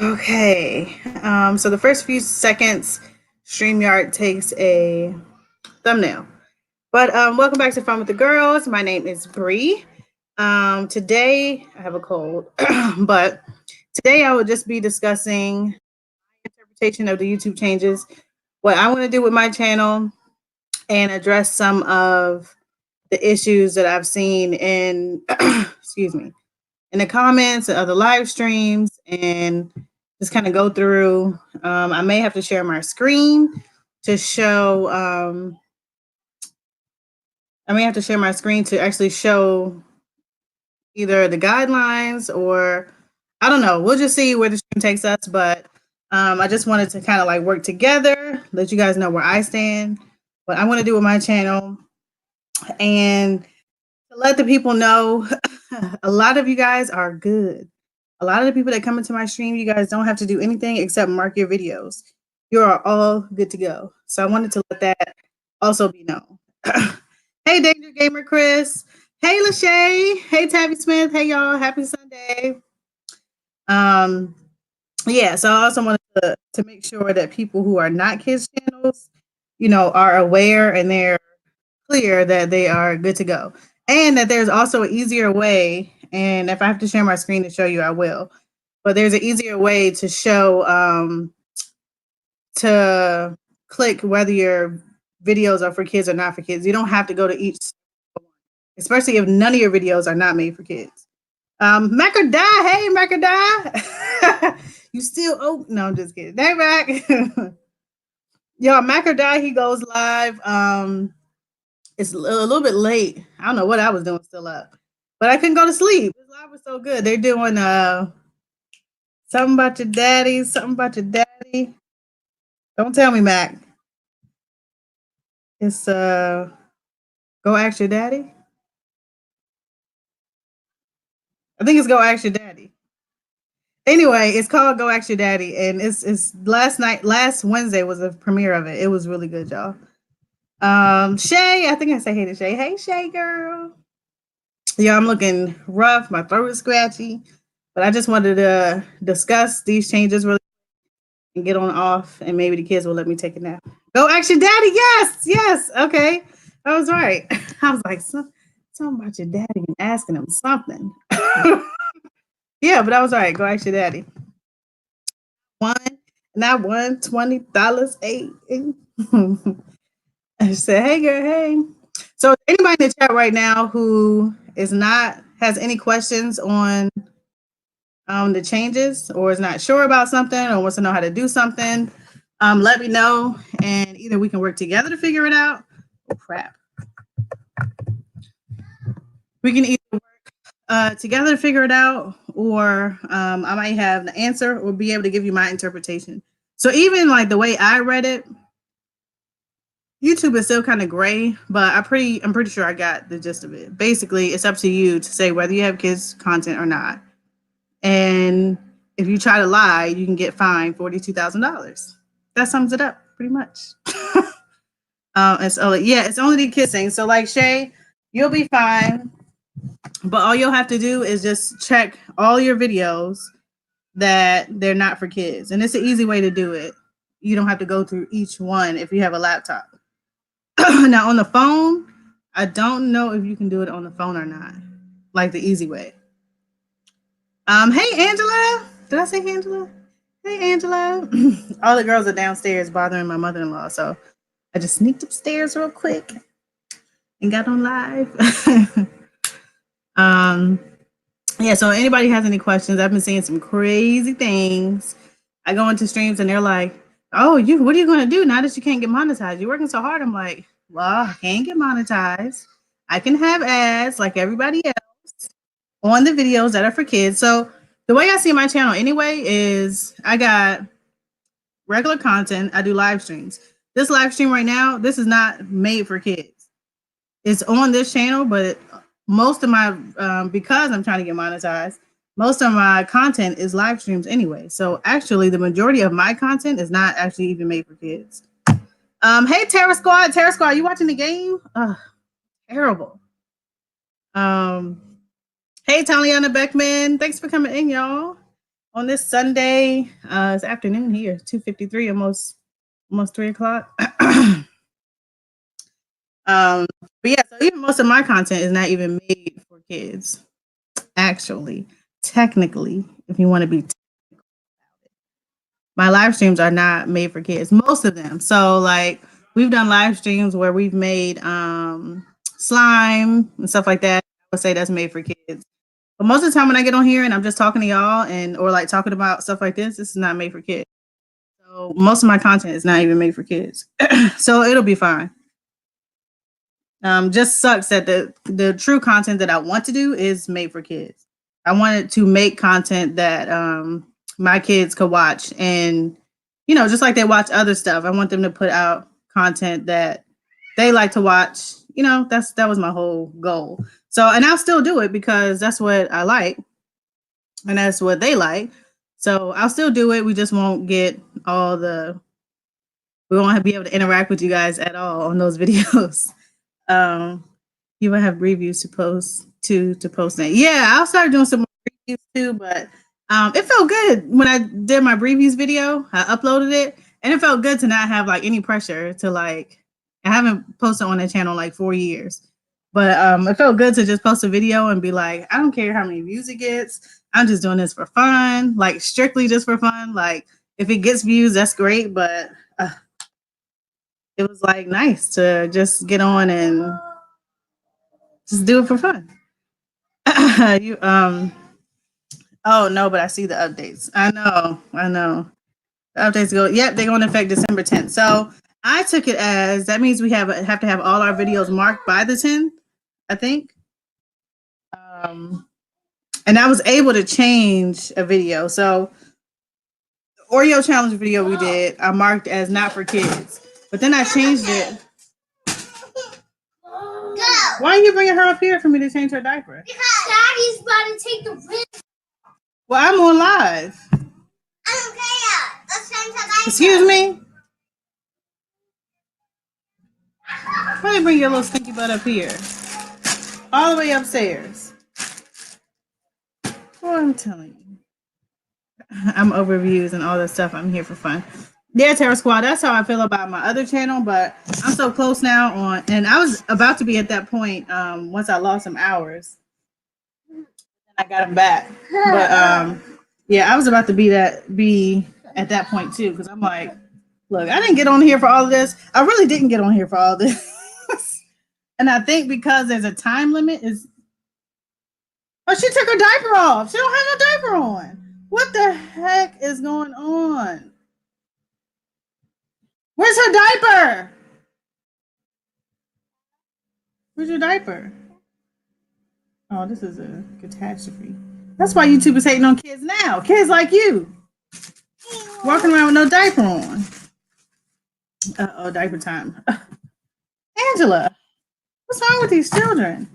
Okay. So the first few seconds, StreamYard takes a thumbnail. But welcome back to Fun with the Girls. My name is Bree. Today I have a cold, but today I will just be discussing interpretation of the YouTube changes, what I want to do with my channel, and address some of the issues that I've seen in excuse me in the comments of the live streams and just kind of go through. I may have to share my screen to show. I may have to share my screen to actually show either the guidelines or I don't know. We'll just see where the stream takes us. But I just wanted to kind of like work together, let you guys know where I stand, what I want to do with my channel, and to let the people know a lot of you guys are good. A lot of the people that come into my stream, you guys don't have to do anything except mark your videos. You are all good to go. So I wanted to let that also be known. Hey, Danger Gamer Chris. Hey, Lachey. Hey, Tabby Smith. Hey, y'all. Happy Sunday. Um, yeah, so I also wanted to make sure that people who are not kids channels, are aware and they're clear that they are good to go. And that there's also an easier way. And if I have to share my screen to show you, I will. But there's an easier way to show to click whether your videos are for kids or not for kids. You don't have to go to each, especially if none of your videos are not made for kids. Macadie, hey Macadie. You still no, I'm just kidding. Hey Mac. Yo, Macadie, he goes live. It's a little bit late. I don't know what I was doing still up. But I couldn't go to sleep. This live was so good. They're doing something about your daddy, something about your daddy. Don't tell me, Mac. It's Go Ask Your Daddy. I think it's Go Ask Your Daddy. Anyway, it's called Go Ask Your Daddy, and it's last Wednesday was the premiere of it. It was really good, y'all. Shay, I think I say hey to Shay. Hey Shay girl. Yeah, I'm looking rough, my throat is scratchy. But I just wanted to discuss these changes really and get on off, and maybe the kids will let me take a nap. Go Ask Your Daddy, yes, yes. Okay. I was right. I was like, something about your daddy and asking him something. Yeah, but I was right. Go Ask Your Daddy. One, not $120, eight. I said, hey girl, hey. So anybody in the chat right now who has any questions on the changes or is not sure about something or wants to know how to do something, let me know and either we can work together to figure it out. Oh crap. We can either work together to figure it out, or I might have the answer or be able to give you my interpretation. So even like the way I read it, YouTube is still kind of gray, but I'm pretty sure I got the gist of it. Basically, it's up to you to say whether you have kids content or not. And if you try to lie, you can get fined $42,000. That sums it up pretty much. And so yeah, it's only the kids thing. So like Shay, you'll be fine. But all you'll have to do is just check all your videos that they're not for kids. And it's an easy way to do it. You don't have to go through each one if you have a laptop. Now on the phone, I don't know if you can do it on the phone or not, like the easy way. Hey Angela, did I say Angela? Hey Angela. All the girls are downstairs bothering my mother-in-law, so I just sneaked upstairs real quick and got on live. Yeah. So anybody has any questions? I've been seeing some crazy things. I go into streams and they're like, "Oh, what are you going to do now that you can't get monetized? You're working so hard." I'm like, well, I can't get monetized. I can have ads like everybody else on the videos that are for kids. So the way I see my channel anyway is I got regular content. I do live streams. This live stream right now, this is not made for kids. It's on this channel, but most of my, because I'm trying to get monetized, most of my content is live streams anyway. So actually the majority of my content is not actually even made for kids. Hey, Terra Squad, you watching the game? Terrible. Hey, Taliana Beckman, thanks for coming in, y'all. on this Sunday. It's afternoon here, 2:53, almost 3 o'clock. But yeah, so even most of my content is not even made for kids. Actually, technically, if you want to be, my live streams are not made for kids. Most of them. So like we've done live streams where we've made slime and stuff like that. I would say that's made for kids. But most of the time when I get on here and I'm just talking to y'all and or like talking about stuff like this is not made for kids. So most of my content is not even made for kids. So it'll be fine. Just sucks that the true content that I want to do is made for kids. I wanted to make content that my kids could watch, and just like they watch other stuff, I want them to put out content that they like to watch. That was my whole goal. So, and I'll still do it because that's what I like, and that's what they like. So I'll still do it. We just won't get all the. We won't be able to interact with you guys at all on those videos. Um, you will have reviews to post that. Yeah, I'll start doing some more reviews too, but it felt good when I did my reviews video. I uploaded it, and it felt good to not have like any pressure to like. I haven't posted on that channel like 4 years, but it felt good to just post a video and be like, I don't care how many views it gets. I'm just doing this for fun, like strictly just for fun. Like if it gets views, that's great, but it was like nice to just get on and just do it for fun. you Oh no, but I see the updates. I know. The updates go. Yep, they're going to affect December 10th. So I took it as that means we have to have all our videos marked by the 10th. I think. Um, and I was able to change a video. So the Oreo challenge video we did, I marked as not for kids, but then I changed it. Why are you bringing her up here for me to change her diaper? Because Daddy's about to take the rinse. Well, I'm on live. I don't care. Let's change her diaper. Excuse me? Why you bring your little stinky butt up here? All the way upstairs. Well, I'm telling you. I'm over views and all that stuff. I'm here for fun. Yeah, Terror Squad. That's how I feel about my other channel, but I'm so close now on, and I was about to be at that point once I lost some hours. I got them back, but yeah, I was about to be at that point too because I'm like, look, I didn't get on here for all of this. I really didn't get on here for all of this, and I think because there's a time limit is. Oh, she took her diaper off. She don't have no diaper on. What the heck is going on? Where's her diaper? Where's your diaper? Oh, this is a catastrophe. That's why YouTube is hating on kids now. Kids like you. Walking around with no diaper on. Uh-oh, diaper time. Angela, what's wrong with these children?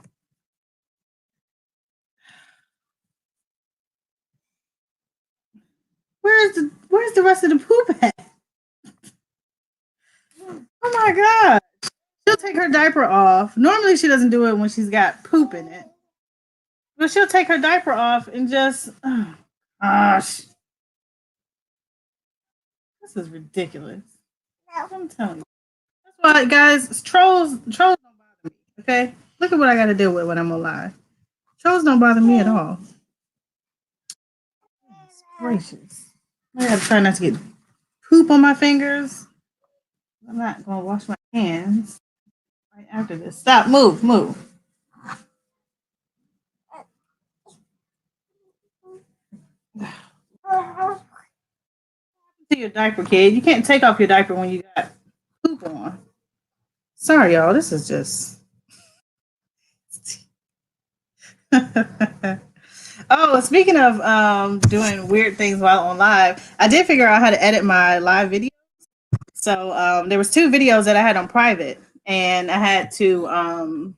Where's the rest of the poop at? Oh my god. She'll take her diaper off. Normally she doesn't do it when she's got poop in it. But she'll take her diaper off and just gosh. This is ridiculous. I'm telling you. That's why guys, trolls don't bother me. Okay? Look at what I gotta deal with when I'm alive. Trolls don't bother me at all. Goodness gracious. I gotta try not to get poop on my fingers. I'm not gonna wash my hands right after this. Stop, move. To your diaper, kid. You can't take off your diaper when you got poop on. Sorry, y'all. This is just. Oh, speaking of doing weird things while on live, I did figure out how to edit my live video. So there was 2 videos that I had on private, and I had to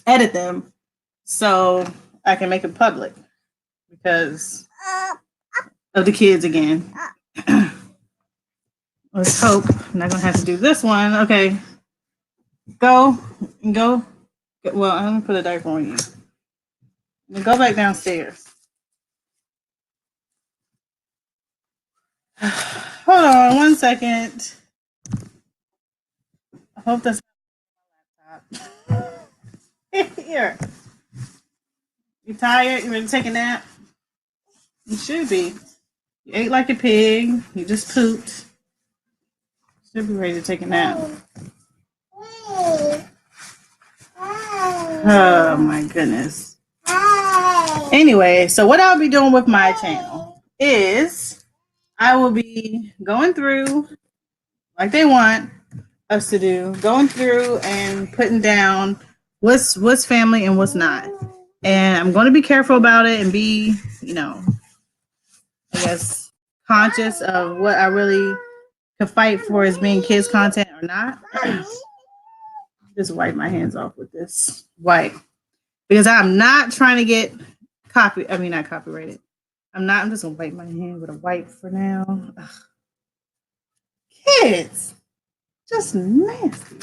edit them so I can make it public because of the kids again. Let's hope I'm not gonna have to do this one. Okay, go. Well, I'm gonna put a diaper on you. Go back downstairs. Hold on 1 second. I hope that's not my laptop. Here. You tired? You ready to take a nap? You should be. You ate like a pig. You just pooped. Should be ready to take a nap. Oh my goodness. Anyway, so what I'll be doing with my channel is I will be going through, like they want us to do, going through and putting down what's family and what's not. And I'm going to be careful about it and be, I guess, conscious of what I really could fight for as being kids content or not. Just wipe my hands off with this wipe because I'm not trying to get not copyrighted. I'm just gonna wipe my hand with a wipe for now. Ugh. Kids, just nasty.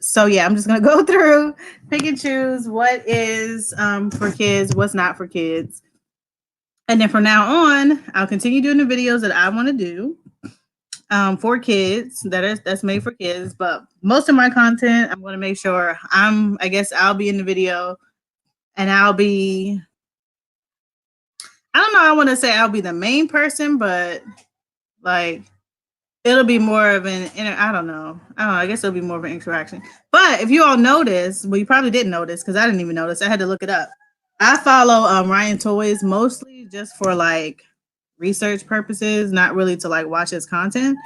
So yeah, I'm just gonna go through, pick and choose what is for kids, what's not for kids. And then from now on, I'll continue doing the videos that I want to do for kids, that's made for kids. But most of my content, I'm going to make sure I'll be in the video and I'll be, I don't know, I want to say I'll be the main person, but like it'll be more of I don't know, I guess it'll be more of an interaction. But if you all notice, well, you probably didn't notice because I didn't even notice. I had to look it up. I follow Ryan Toys mostly just for like research purposes, not really to like watch his content,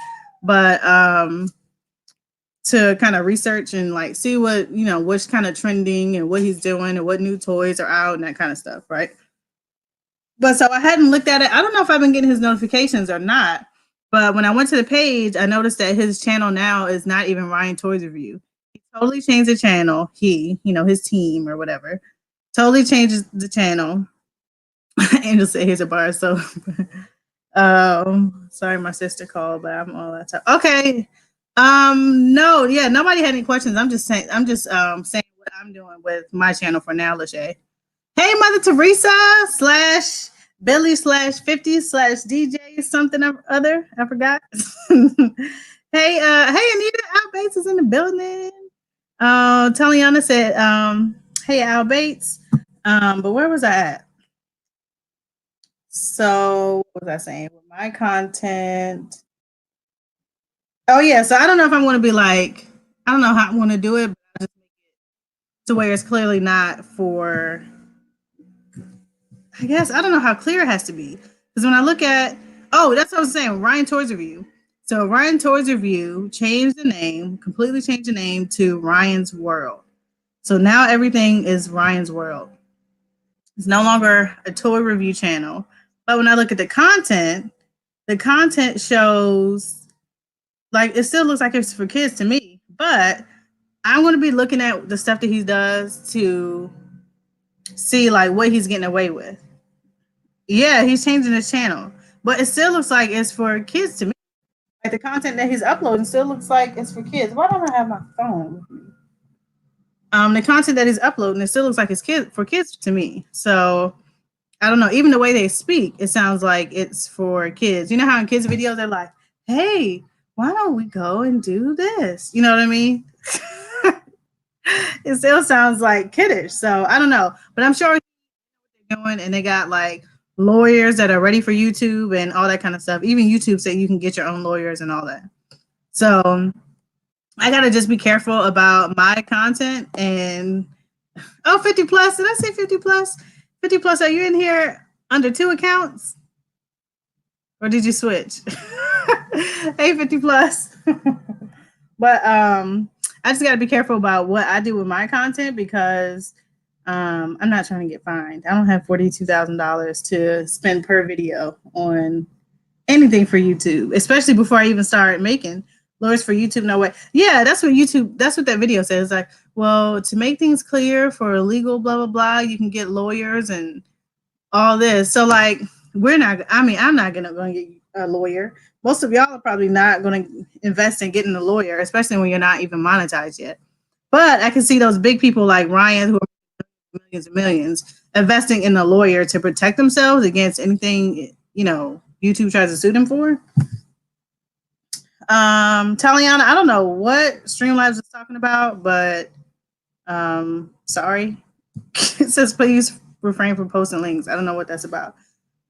but to kind of research and like see what, what's kind of trending and what he's doing and what new toys are out and that kind of stuff, right? But so I hadn't looked at it. I don't know if I've been getting his notifications or not, but when I went to the page, I noticed that his channel now is not even Ryan Toys Review. He totally changed the channel. His team or whatever, totally changes the channel. Angel said, "Here's a bar." So, sorry, my sister called, but I'm on that time. Okay. No, yeah, nobody had any questions. I'm just saying what I'm doing with my channel for now, Lachey. Hey, Mother Teresa / Billy / 50 / DJ something or other. I forgot. Hey, Anita, Al Bates is in the building. Taliana said, hey, Al Bates. But where was I at? So what was I saying with my content? Oh yeah, so I don't know if I'm going to be like, I don't know how I'm going to do it, but I just make it to where it's clearly not for. I guess I don't know how clear it has to be because when I look at, that's what I was saying, Ryan Toys Review. So Ryan Toys Review completely changed the name to Ryan's World. So now everything is Ryan's World. It's no longer a toy review channel. But when I look at the content shows, like, it still looks like it's for kids to me. But I'm going to be looking at the stuff that he does to see, like, what he's getting away with. Yeah, he's changing his channel. But it still looks like it's for kids to me. Like, the content that he's uploading still looks like it's for kids. Why don't I have my phone with me? The content that he's uploading, it still looks like it's for kids to me. So I don't know. Even the way they speak, it sounds like it's for kids. You know how in kids' videos they're like, "Hey, why don't we go and do this?" You know what I mean? It still sounds like kiddish. So I don't know, but I'm sure they're doing, and they got like lawyers that are ready for YouTube and all that kind of stuff. Even YouTube said you can get your own lawyers and all that. So I gotta just be careful about my content. And 50 plus. Did I say 50 plus? 50 plus. Are you in here under 2 accounts, or did you switch? Hey, 50 plus. But I just gotta be careful about what I do with my content because I'm not trying to get fined. I don't have $42,000 to spend per video on anything for YouTube, especially before I even start making lawyers for YouTube. No way. Yeah, that's what that video says. Like, well, to make things clear for legal, blah, blah, blah, you can get lawyers and all this. So like, I'm not going to get a lawyer. Most of y'all are probably not going to invest in getting a lawyer, especially when you're not even monetized yet. But I can see those big people like Ryan who are millions and millions, investing in a lawyer to protect themselves against anything, YouTube tries to sue them for. Taliana, I don't know what Streamlabs is talking about, but sorry. It says please refrain from posting links. I don't know what that's about.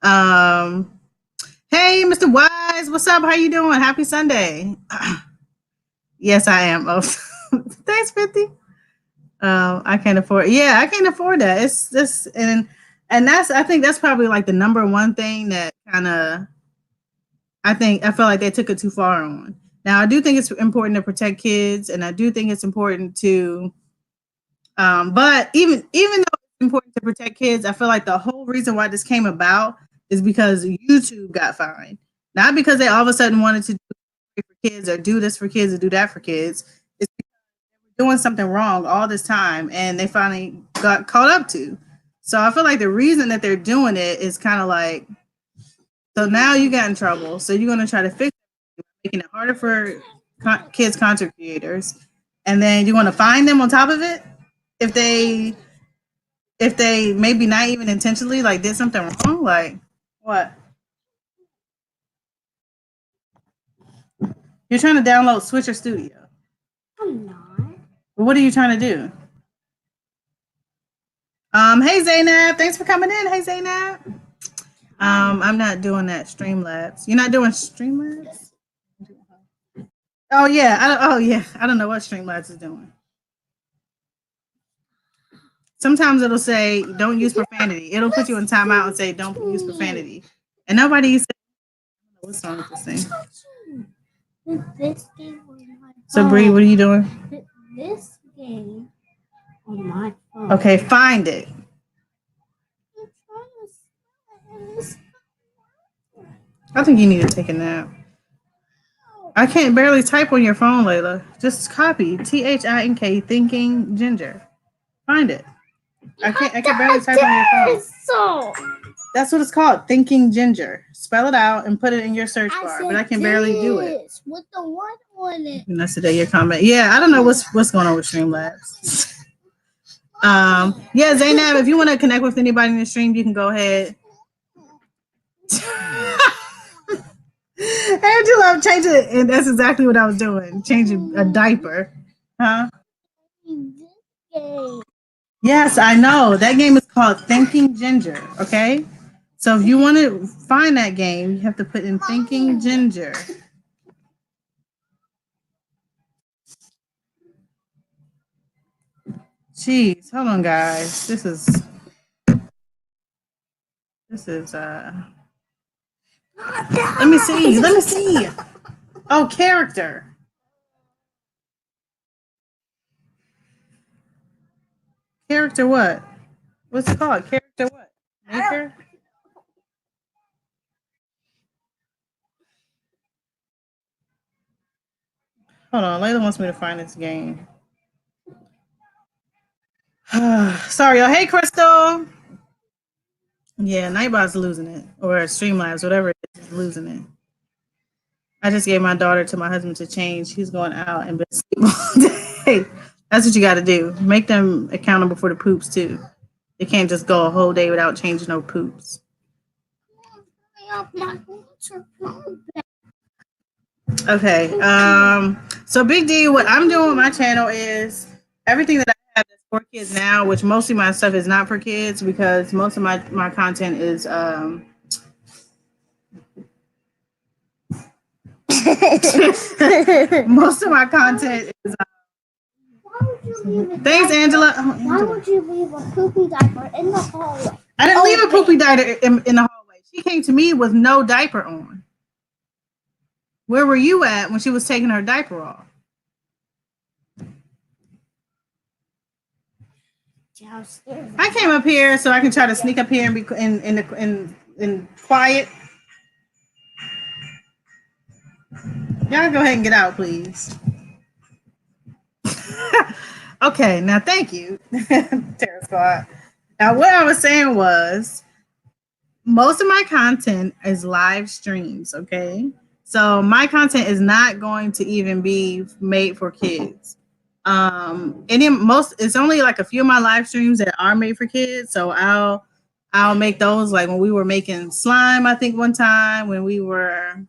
Hey, Mr. Wise, what's up? How you doing? Happy Sunday. Yes, I am. Oh, thanks, 50. I can't afford. Yeah, I can't afford that. It's this, and I think that's probably like the number one thing that kind of. I feel like they took it too far on. Now, I do think it's important to protect kids, and I do think it's important to. But even though it's important to protect kids, I feel like the whole reason why this came about is because YouTube got fined, not because they all of a sudden wanted to do it for kids or do this for kids or do that for kids. It's because they were doing something wrong all this time, and they finally got caught up to. So I feel like the reason that they're doing it is kind of like, so now you got in trouble, so you're going to try to fix it, making it harder for kids content creators, and then you want to fine them on top of it if they maybe not even intentionally like did something wrong. Like what? You're trying to download Switcher Studio. I'm not. What are you trying to do? Hey Zainab, thanks for coming in. Hey Zainab. I'm not doing that Streamlabs. You're not doing Streamlabs? Oh yeah, I don't know what Streamlabs is doing. Sometimes it'll say don't use profanity. It'll put you in timeout and say don't use profanity. And nobody said what's wrong with this thing. This game on my phone. So Bree, what are you doing? This game on my phone. Okay, find it. I think you need to take a nap. I can't barely type on your phone, Layla. Just copy THINK thinking ginger. Find it. I can barely type on your phone. So that's what it's called, thinking ginger. Spell it out and put it in your search bar. But I can barely do it. With the one on it. And that's today your comment. Yeah, I don't know what's going on with Streamlabs. Yeah, Zainab, if you want to connect with anybody in the stream, you can go ahead. Angela, I'm changing it, and that's exactly what I was doing. Changing a diaper. Huh? Yes, I know. That game is called Thinking Ginger, okay? So if you want to find that game, you have to put in Thinking Ginger. Jeez, hold on, guys. This is let me see. Oh, character. Character what? What's it called? Character what? Maker? Hold on, Layla wants me to find this game. Sorry, y'all. Hey, Crystal. Yeah, Nightbot's losing it. Or Streamlabs, whatever it is losing it. I just gave my daughter to my husband to change. He's going out and been asleep all day. That's what you got to do. Make them accountable for the poops, too. They can't just go a whole day without changing no poops. Okay. So Big D, what I'm doing with my channel is everything that I have that's for kids now, which mostly my stuff is not for kids because most of my content is most of my content is thanks, Angela. Why would you leave a poopy diaper in the hallway? I didn't leave a poopy diaper in the hallway. She came to me with no diaper on. Where were you at when she was taking her diaper off? Downstairs. I came up here so I can try to sneak up here and be in quiet. Y'all go ahead and get out, please. Okay, now thank you, Terra Squad. Now what I was saying was most of my content is live streams, okay? So my content is not going to even be made for kids. It's only like a few of my live streams that are made for kids. So I'll make those like when we were making slime, I think one time when we were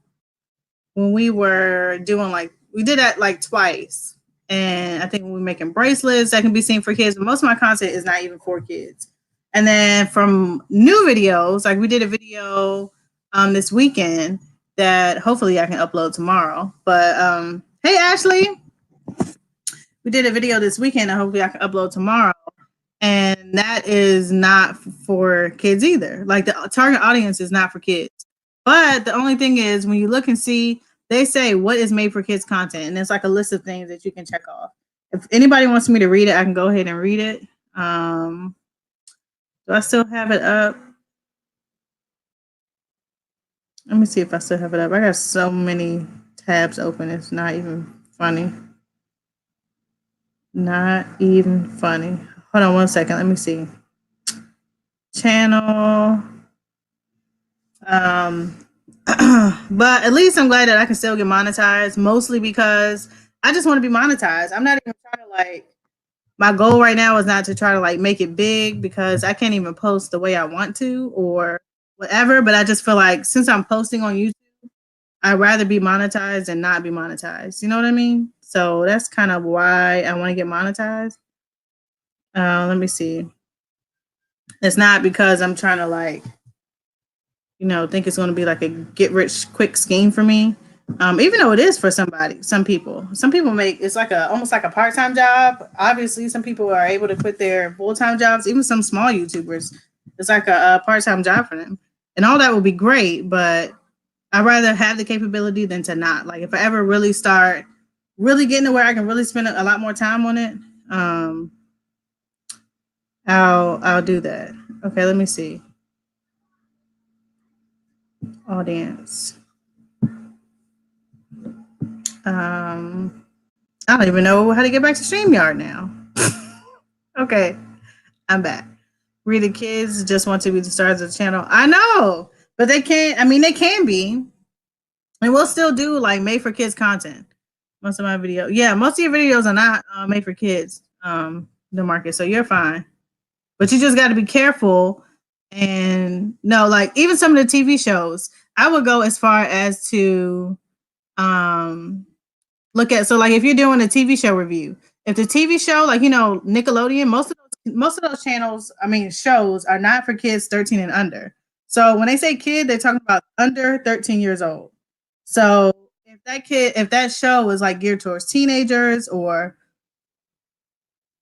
doing like we did that like twice. And I think when we're making bracelets that can be seen for kids, but most of my content is not even for kids. And then from new videos, like we did a video this weekend that hopefully I can upload tomorrow. But hey Ashley, we did a video this weekend and hopefully I can upload tomorrow. And that is not for kids either. Like the target audience is not for kids. But the only thing is when you look and see, they say what is made for kids content. And it's like a list of things that you can check off. If anybody wants me to read it, I can go ahead and read it. Do I still have it up? Let me see if I still have it up. I got so many tabs open. It's not even funny. Not even funny. Hold on one second. Let me see. Channel. But at least I'm glad that I can still get monetized, mostly because I just want to be monetized. I'm not even trying to like, my goal right now is not to try to like make it big because I can't even post the way I want to or whatever. But I just feel like since I'm posting on YouTube, I'd rather be monetized and not be monetized. You know what I mean? So that's kind of why I want to get monetized. Let me see. It's not because I'm trying to like, think it's going to be like a get rich quick scheme for me. Even though it is for some people make it's like almost like a part-time job. Obviously, some people are able to quit their full-time jobs. Even some small YouTubers, it's like a part-time job for them, and all that will be great. But I'd rather have the capability than to not. Like if I ever really start really getting to where I can really spend a lot more time on it, I'll do that. Okay, let me see. Audience. I don't even know how to get back to StreamYard now. Okay, I'm back. We the kids just want to be the stars of the channel. I know, but they can't. I mean, they can be, and we'll still do like made for kids content. Most of my videos, yeah, most of your videos are not made for kids. The market, so you're fine, but you just got to be careful. And no, like even some of the TV shows, I would go as far as to look at, so like if you're doing a TV show review, if the TV show, like Nickelodeon, most of those channels, I mean shows, are not for kids 13 and under. So when they say kid, they're talking about under 13 years old. So if that show is like geared towards teenagers or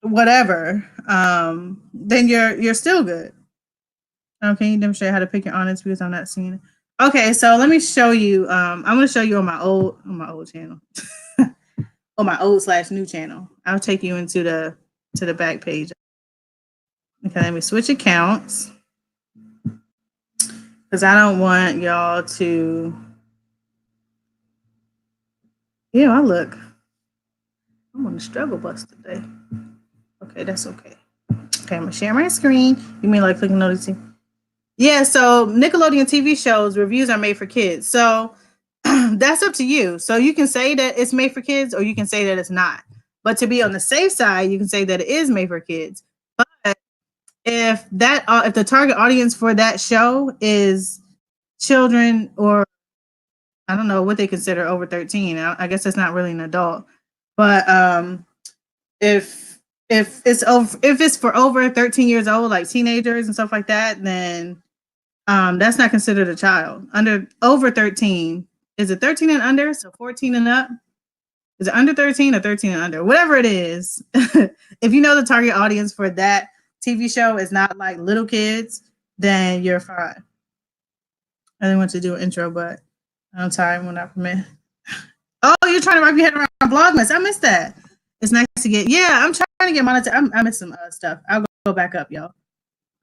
whatever, then you're still good. Okay, you demonstrate how to pick your audience because I'm not seeing it. Okay, so let me show you. I'm going to show you on my old channel. On my old/new channel. I'll take you into the back page. Okay, let me switch accounts because I don't want y'all to. Yeah, I'm on the struggle bus today. Okay, that's okay. Okay, I'm gonna share my screen. You mean like clicking noticing? Yeah, so Nickelodeon TV shows reviews are made for kids. So that's up to you. So you can say that it's made for kids or you can say that it's not. But to be on the safe side, you can say that it is made for kids. But if the target audience for that show is children, or I don't know what they consider over 13, I guess that's not really an adult. But if it's for over 13 years old, like teenagers and stuff like that, then that's not considered a child. Over 13, is it 13 and under? So 14 and up? Is it under 13 or 13 and under? Whatever it is, if you know the target audience for that TV show is not like little kids, then you're fine. I didn't want to do an intro, but I'm tired when I permit. Oh, you're trying to wrap your head around Vlogmas. I missed that. It's nice to get. Yeah, I'm trying to get monetized. I missed some stuff. I'll go back up, y'all.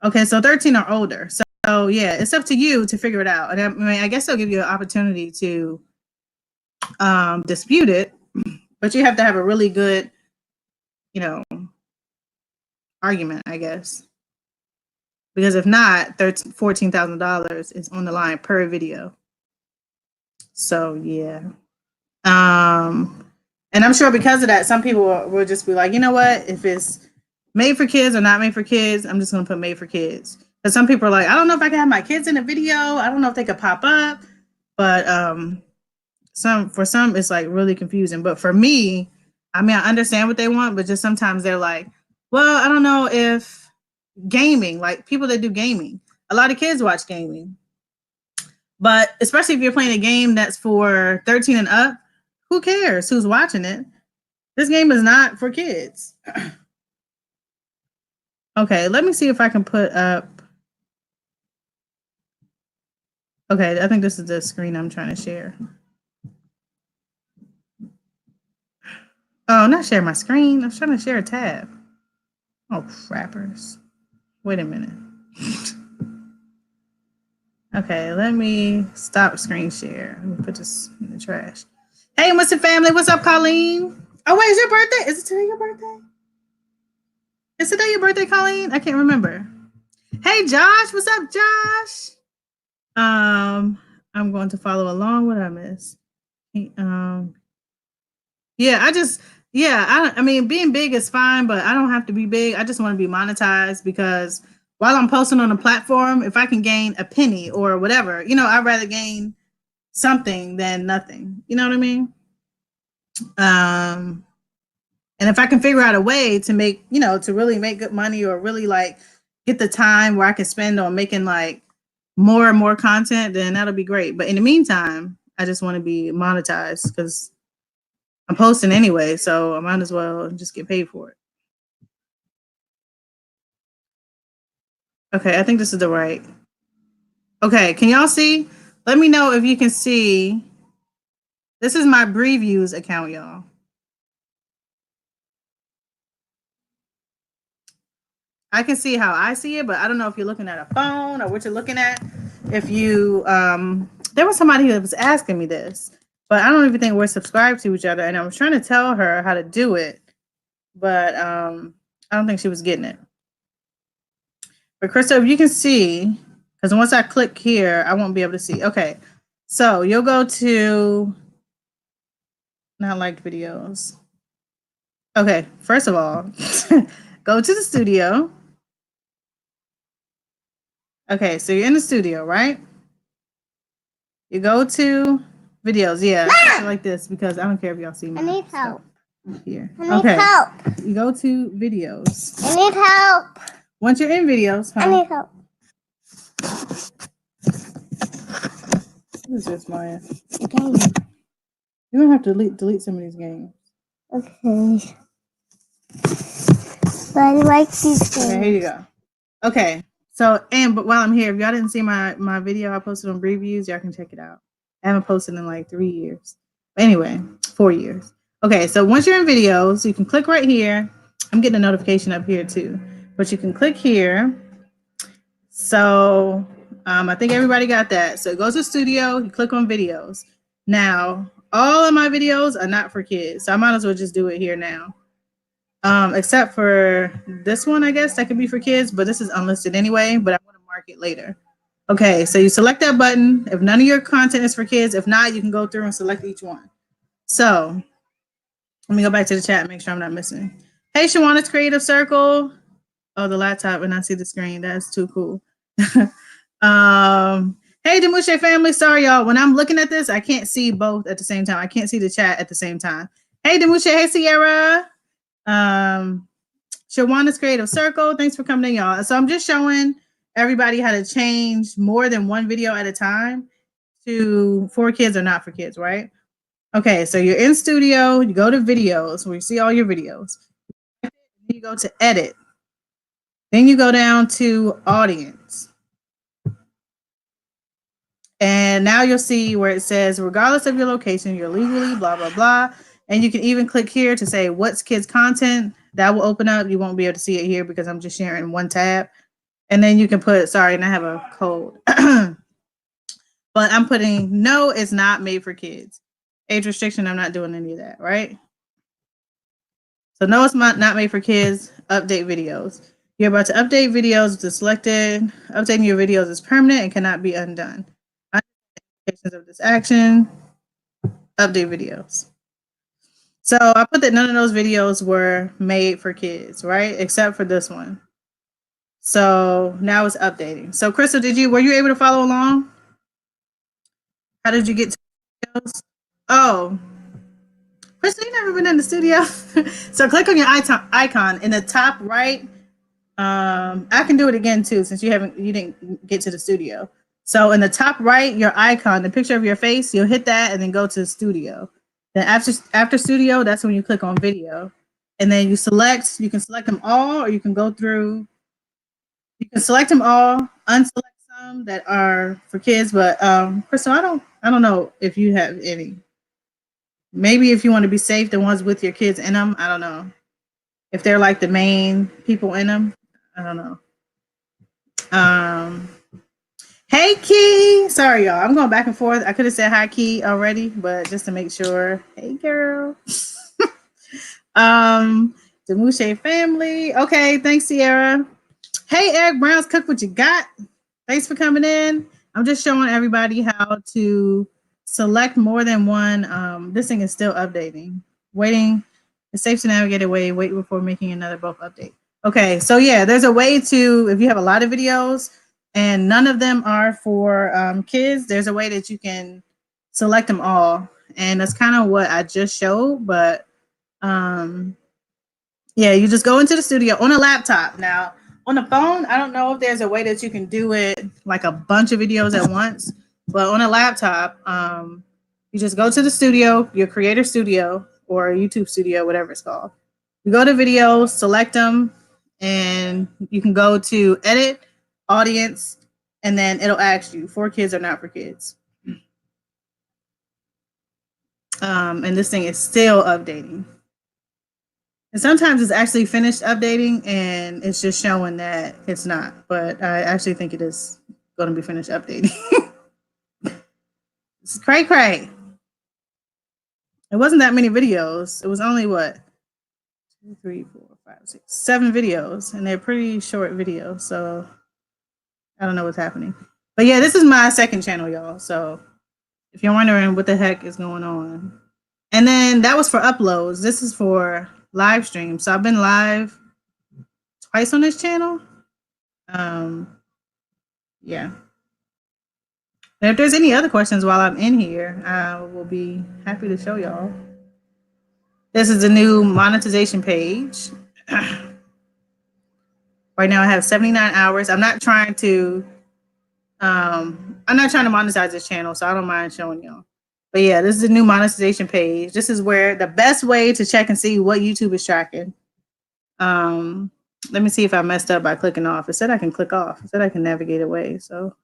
Okay, so 13 or older. So yeah, it's up to you to figure it out. And I mean, I guess they'll give you an opportunity to dispute it, but you have to have a really good, argument, I guess. Because if not, $14,000 is on the line per video. So yeah. And I'm sure because of that, some people will just be like, you know what? If it's made for kids or not made for kids, I'm just going to put made for kids. Because some people are like, I don't know if I can have my kids in the video. I don't know if they could pop up. But for some, it's like really confusing. But for me, I mean, I understand what they want, but just sometimes they're like, well, I don't know if gaming, like people that do gaming, a lot of kids watch gaming. But especially if you're playing a game that's for 13 and up, who cares who's watching it? This game is not for kids. Okay, let me see if I can put up. Okay, I think this is the screen I'm trying to share. Oh, not share my screen. I was trying to share a tab. Oh, crappers. Wait a minute. Okay, let me stop screen share. Let me put this in the trash. Hey, what's the family? What's up, Colleen? Oh, wait, is your birthday? Is it today your birthday? Is today your birthday, Colleen? I can't remember. Hey, Josh. What's up, Josh? I'm going to follow along. What I miss? Yeah, I mean, being big is fine, but I don't have to be big. I just want to be monetized because while I'm posting on a platform, if I can gain a penny or whatever, I'd rather gain something than nothing. You know what I mean? Um, and if I can figure out a way to make, to really make good money or really like get the time where I can spend on making like more and more content, then that'll be great. But in the meantime, I just want to be monetized because I'm posting anyway, so I might as well just get paid for it. Okay, I think this is the right. Okay, can y'all see? Let me know if you can see. This is my Previews account, y'all. I can see how I see it, but I don't know if you're looking at a phone or what you're looking at. If you, there was somebody who was asking me this, but I don't even think we're subscribed to each other, and I was trying to tell her how to do it, but I don't think she was getting it. But Crystal, if you can see, because once I click here, I won't be able to see. Okay, so you'll go to not liked videos. Okay, first of all, go to the studio. Okay, so you're in the studio, right? You go to videos. Yeah, like this because I don't care if y'all see me. I need help. Here. I need help. You go to videos. I need help. Once you're in videos, I need help. What is this, Maya? Game. You don't have to delete some of these games. Okay. But I like these games. Okay, here you go. Okay. So, but while I'm here, if y'all didn't see my video I posted on Previews, y'all can check it out. I haven't posted in like 3 years. Anyway, 4 years. Okay, so once you're in videos, you can click right here. I'm getting a notification up here too, but you can click here. So I think everybody got that. So go to studio, you click on videos. Now, all of my videos are not for kids, so I might as well just do it here now. Except for this one, I guess that could be for kids, but this is unlisted anyway, but I want to mark it later. Okay, so you select that button. If none of your content is for kids, if not, you can go through and select each one. So let me go back to the chat and make sure I'm not missing. Hey, Shawana's Creative Circle. Oh, the laptop and I see the screen. That's too cool. Hey, Demushe family. Sorry, y'all. When I'm looking at this, I can't see both at the same time. I can't see the chat at the same time. Hey, Demushe. Hey, Sierra. Shawana's Creative Circle. Thanks for coming in, y'all. So I'm just showing everybody how to change more than one video at a time to for kids or not for kids, right? Okay, so you're in studio, you go to videos where you see all your videos. You go to edit. Then you go down to audience. And now you'll see where it says, regardless of your location, you're legally blah, blah, blah. And you can even click here to say what's kids content. That will open up. You won't be able to see it here because I'm just sharing one tab. And then you can put, sorry, and I have a code. But I'm putting, no, it's not made for kids. Age restriction, I'm not doing any of that, right? So no, it's not made for kids. Update videos. You're about to update videos to selected. Updating your videos is permanent and cannot be undone. Implications of this action. Update videos. So I put that none of those videos were made for kids, right? Except for this one. So now it's updating. So Crystal, were you able to follow along? How did you get to videos? Oh, Crystal, you never been in the studio. So click on your icon in the top right. I can do it again too, since you didn't get to the studio. So in the top right, your icon, the picture of your face, you'll hit that and then go to the studio. Then after studio, that's when you click on video. And then you can select them all, or you can go through, you can select them all, unselect some that are for kids. But Crystal, I don't know if you have any. Maybe if you want to be safe, the ones with your kids in them, I don't know. If they're like the main people in them, I don't know. Um, Hey Key, sorry y'all, I'm going back and forth. I could have said hi Key already, but just to make sure. Hey girl. The Mouche family. Okay, thanks Sierra. Hey Eric Brown's Cook What You Got. Thanks for coming in. I'm just showing everybody how to select more than one. This thing is still updating. Waiting. It's safe to navigate away. Wait before making another bulk update. Okay, so yeah, there's a way to, if you have a lot of videos and none of them are for kids, there's a way that you can select them all. And that's kind of what I just showed, but yeah, you just go into the studio on a laptop. Now, on the phone, I don't know if there's a way that you can do it like a bunch of videos at once, but on a laptop, you just go to the studio, your creator studio or YouTube studio, whatever it's called. You go to videos, select them, and you can go to edit, audience, and then it'll ask you for kids or not for kids. And this thing is still updating. And sometimes it's actually finished updating and it's just showing that it's not, but I actually think it is going to be finished updating. It's cray cray. It wasn't that many videos. It was only what? 2, 3, 4, 5, 6, 7 videos, and they're pretty short videos. So I don't know what's happening. But yeah, this is my second channel, y'all. So if you're wondering what the heck is going on. And then that was for uploads. This is for live stream. So I've been live twice on this channel. Yeah. And if there's any other questions while I'm in here, I will be happy to show y'all. This is the new monetization page. Right now I have 79 hours. I'm not trying to monetize this channel, so I don't mind showing y'all. But yeah, this is the new monetization page. This is where the best way to check and see what YouTube is tracking. Let me see if I messed up by clicking off. It said I can click off. It said I can navigate away. So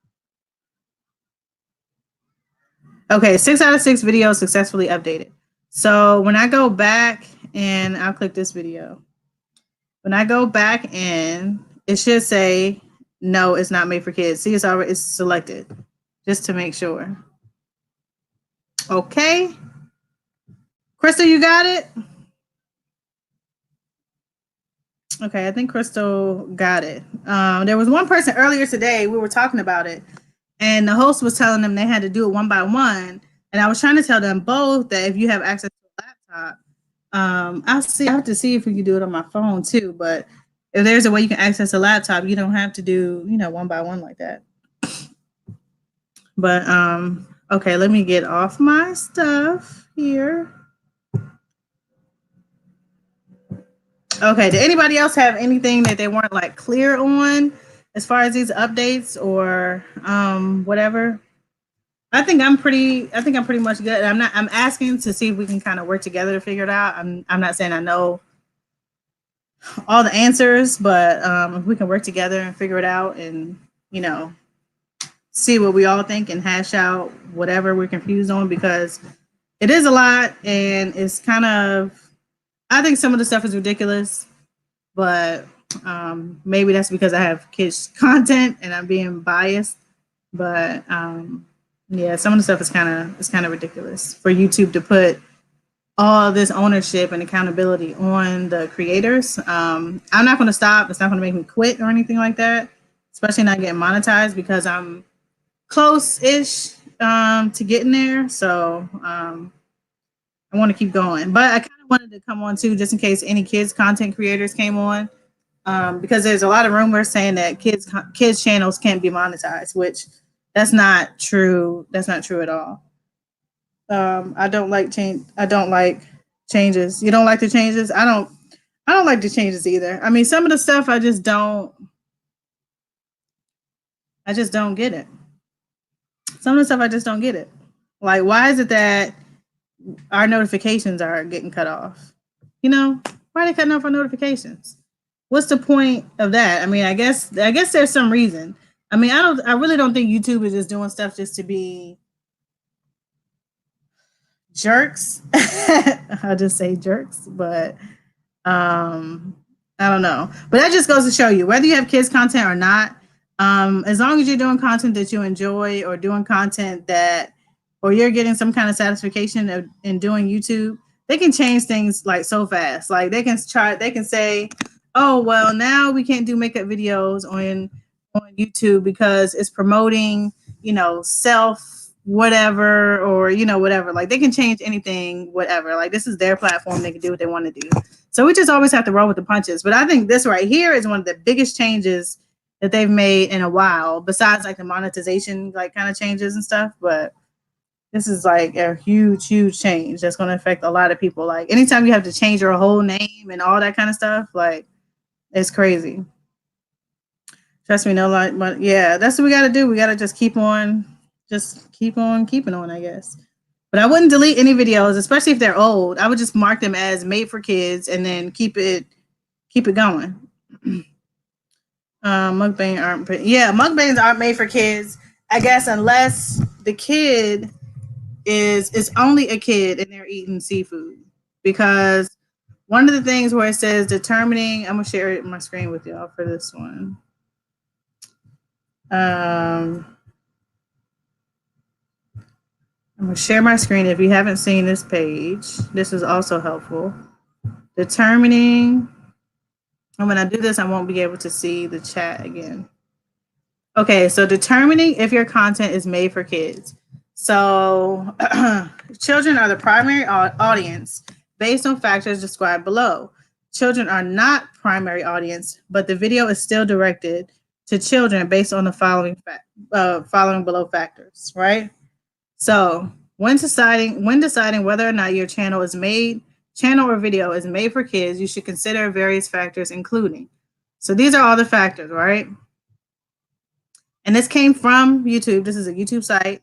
okay, 6 out of 6 videos successfully updated. So when I go back and I'll click this video. When I go back in, it should say, no, it's not made for kids. See, it's selected just to make sure. Okay. Crystal, you got it? Okay, I think Crystal got it. There was one person earlier today, we were talking about it, and the host was telling them they had to do it one by one. And I was trying to tell them both that if you have access to a laptop, I have to see if we can do it on my phone too. But if there's a way you can access a laptop, you don't have to do, one by one like that. But okay, let me get off my stuff here. Okay, did anybody else have anything that they weren't like clear on as far as these updates or whatever? I think I'm pretty much good. I'm asking to see if we can kind of work together to figure it out. I'm not saying I know all the answers, but if we can work together and figure it out and, see what we all think and hash out whatever we're confused on, because it is a lot and it's kind of, I think some of the stuff is ridiculous, but maybe that's because I have kids content and I'm being biased. But yeah, some of the stuff is kind of ridiculous for YouTube to put all this ownership and accountability on the creators. I'm not going to stop. It's not going to make me quit or anything like that, especially not getting monetized, because I'm close-ish to getting there. So I want to keep going, but I kind of wanted to come on too, just in case any kids content creators came on, because there's a lot of rumors saying that kids channels can't be monetized, which that's not true. That's not true at all. I don't like change. I don't like changes. You don't like the changes. I don't. I don't like the changes either. I mean, some of the stuff I just don't. I just don't get it. Some of the stuff I just don't get it. Like, why is it that our notifications are getting cut off? You know, why are they cutting off our notifications? What's the point of that? I mean, I guess there's some reason. I mean, I really don't think YouTube is just doing stuff just to be jerks. I'll just say jerks, but I don't know. But that just goes to show you whether you have kids content or not. As long as you're doing content that you enjoy or doing content that or you're getting some kind of satisfaction in doing YouTube, they can change things like so fast. Like they can say, oh well, now we can't do makeup videos on YouTube because it's promoting, self whatever, or whatever. Like they can change anything, whatever. Like this is their platform, they can do what they want to do. So we just always have to roll with the punches. But I think this right here is one of the biggest changes that they've made in a while, besides like the monetization like kind of changes and stuff. But this is like a huge change that's going to affect a lot of people. Like anytime you have to change your whole name and all that kind of stuff, like it's crazy. Trust me, no, like, but yeah, that's what we got to do. We got to just keep on keeping on, I guess. But I wouldn't delete any videos, especially if they're old. I would just mark them as made for kids and then keep it going. Mukbangs aren't made for kids, I guess, unless the kid is only a kid and they're eating seafood. Because one of the things where it says determining, I'm gonna share my screen with y'all for this one. I'm gonna share my screen. If you haven't seen this page, this is also helpful. Determining, and when I do this, I won't be able to see the chat again. Okay, so determining if your content is made for kids. So children are the primary audience based on factors described below. Children are not primary audience, but the video is still directed to children based on the following below factors, right? So when deciding whether or not your channel or video is made for kids, you should consider various factors, including. So these are all the factors, right? And this came from YouTube. This is a YouTube site.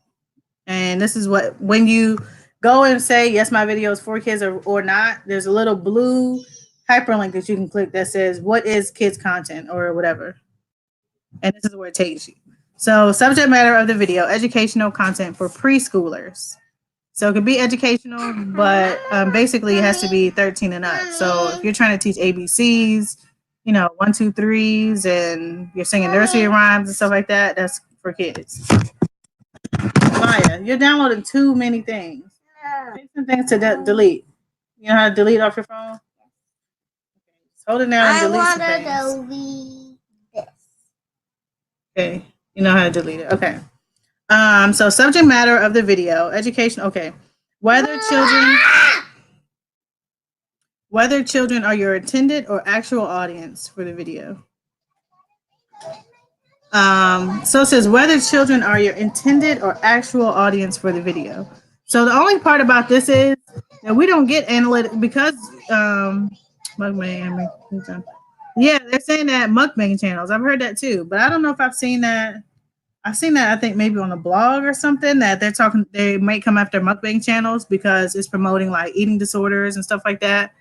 And this is what, when you go and say, yes, my video is for kids or not, there's a little blue hyperlink that you can click that says, what is kids content or whatever. And this is where it takes you. So subject matter of the video, educational content for preschoolers. So it could be educational, but basically it has to be 13 and up. So if you're trying to teach ABCs, 1, 2, 3s, and you're singing nursery rhymes and stuff like that, that's for kids. Maya, you're downloading too many things. Pick some things to delete. You know how to delete off your phone? Just hold it down and delete some things. I want to delete this. Okay, you know how to delete it. Okay. So subject matter of the video, education. Okay. Whether children are your intended or actual audience for the video. So it says whether children are your intended or actual audience for the video. So the only part about this is that we don't get analytics because mukbang. Yeah, they're saying that mukbang channels. I've heard that too, but I don't know if I've seen that. I've seen that, I think maybe on a blog or something, that they might come after mukbang channels because it's promoting like eating disorders and stuff like that.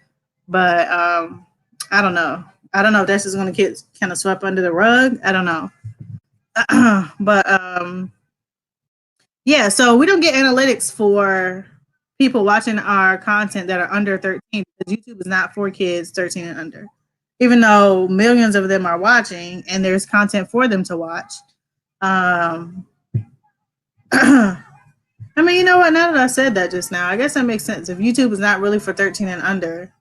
But I don't know. I don't know if that's just going to get kind of swept under the rug. I don't know. But yeah, so we don't get analytics for people watching our content that are under 13 because YouTube is not for kids 13 and under, even though millions of them are watching and there's content for them to watch. I mean, you know what? Now that I said that just now, I guess that makes sense. If YouTube is not really for 13 and under,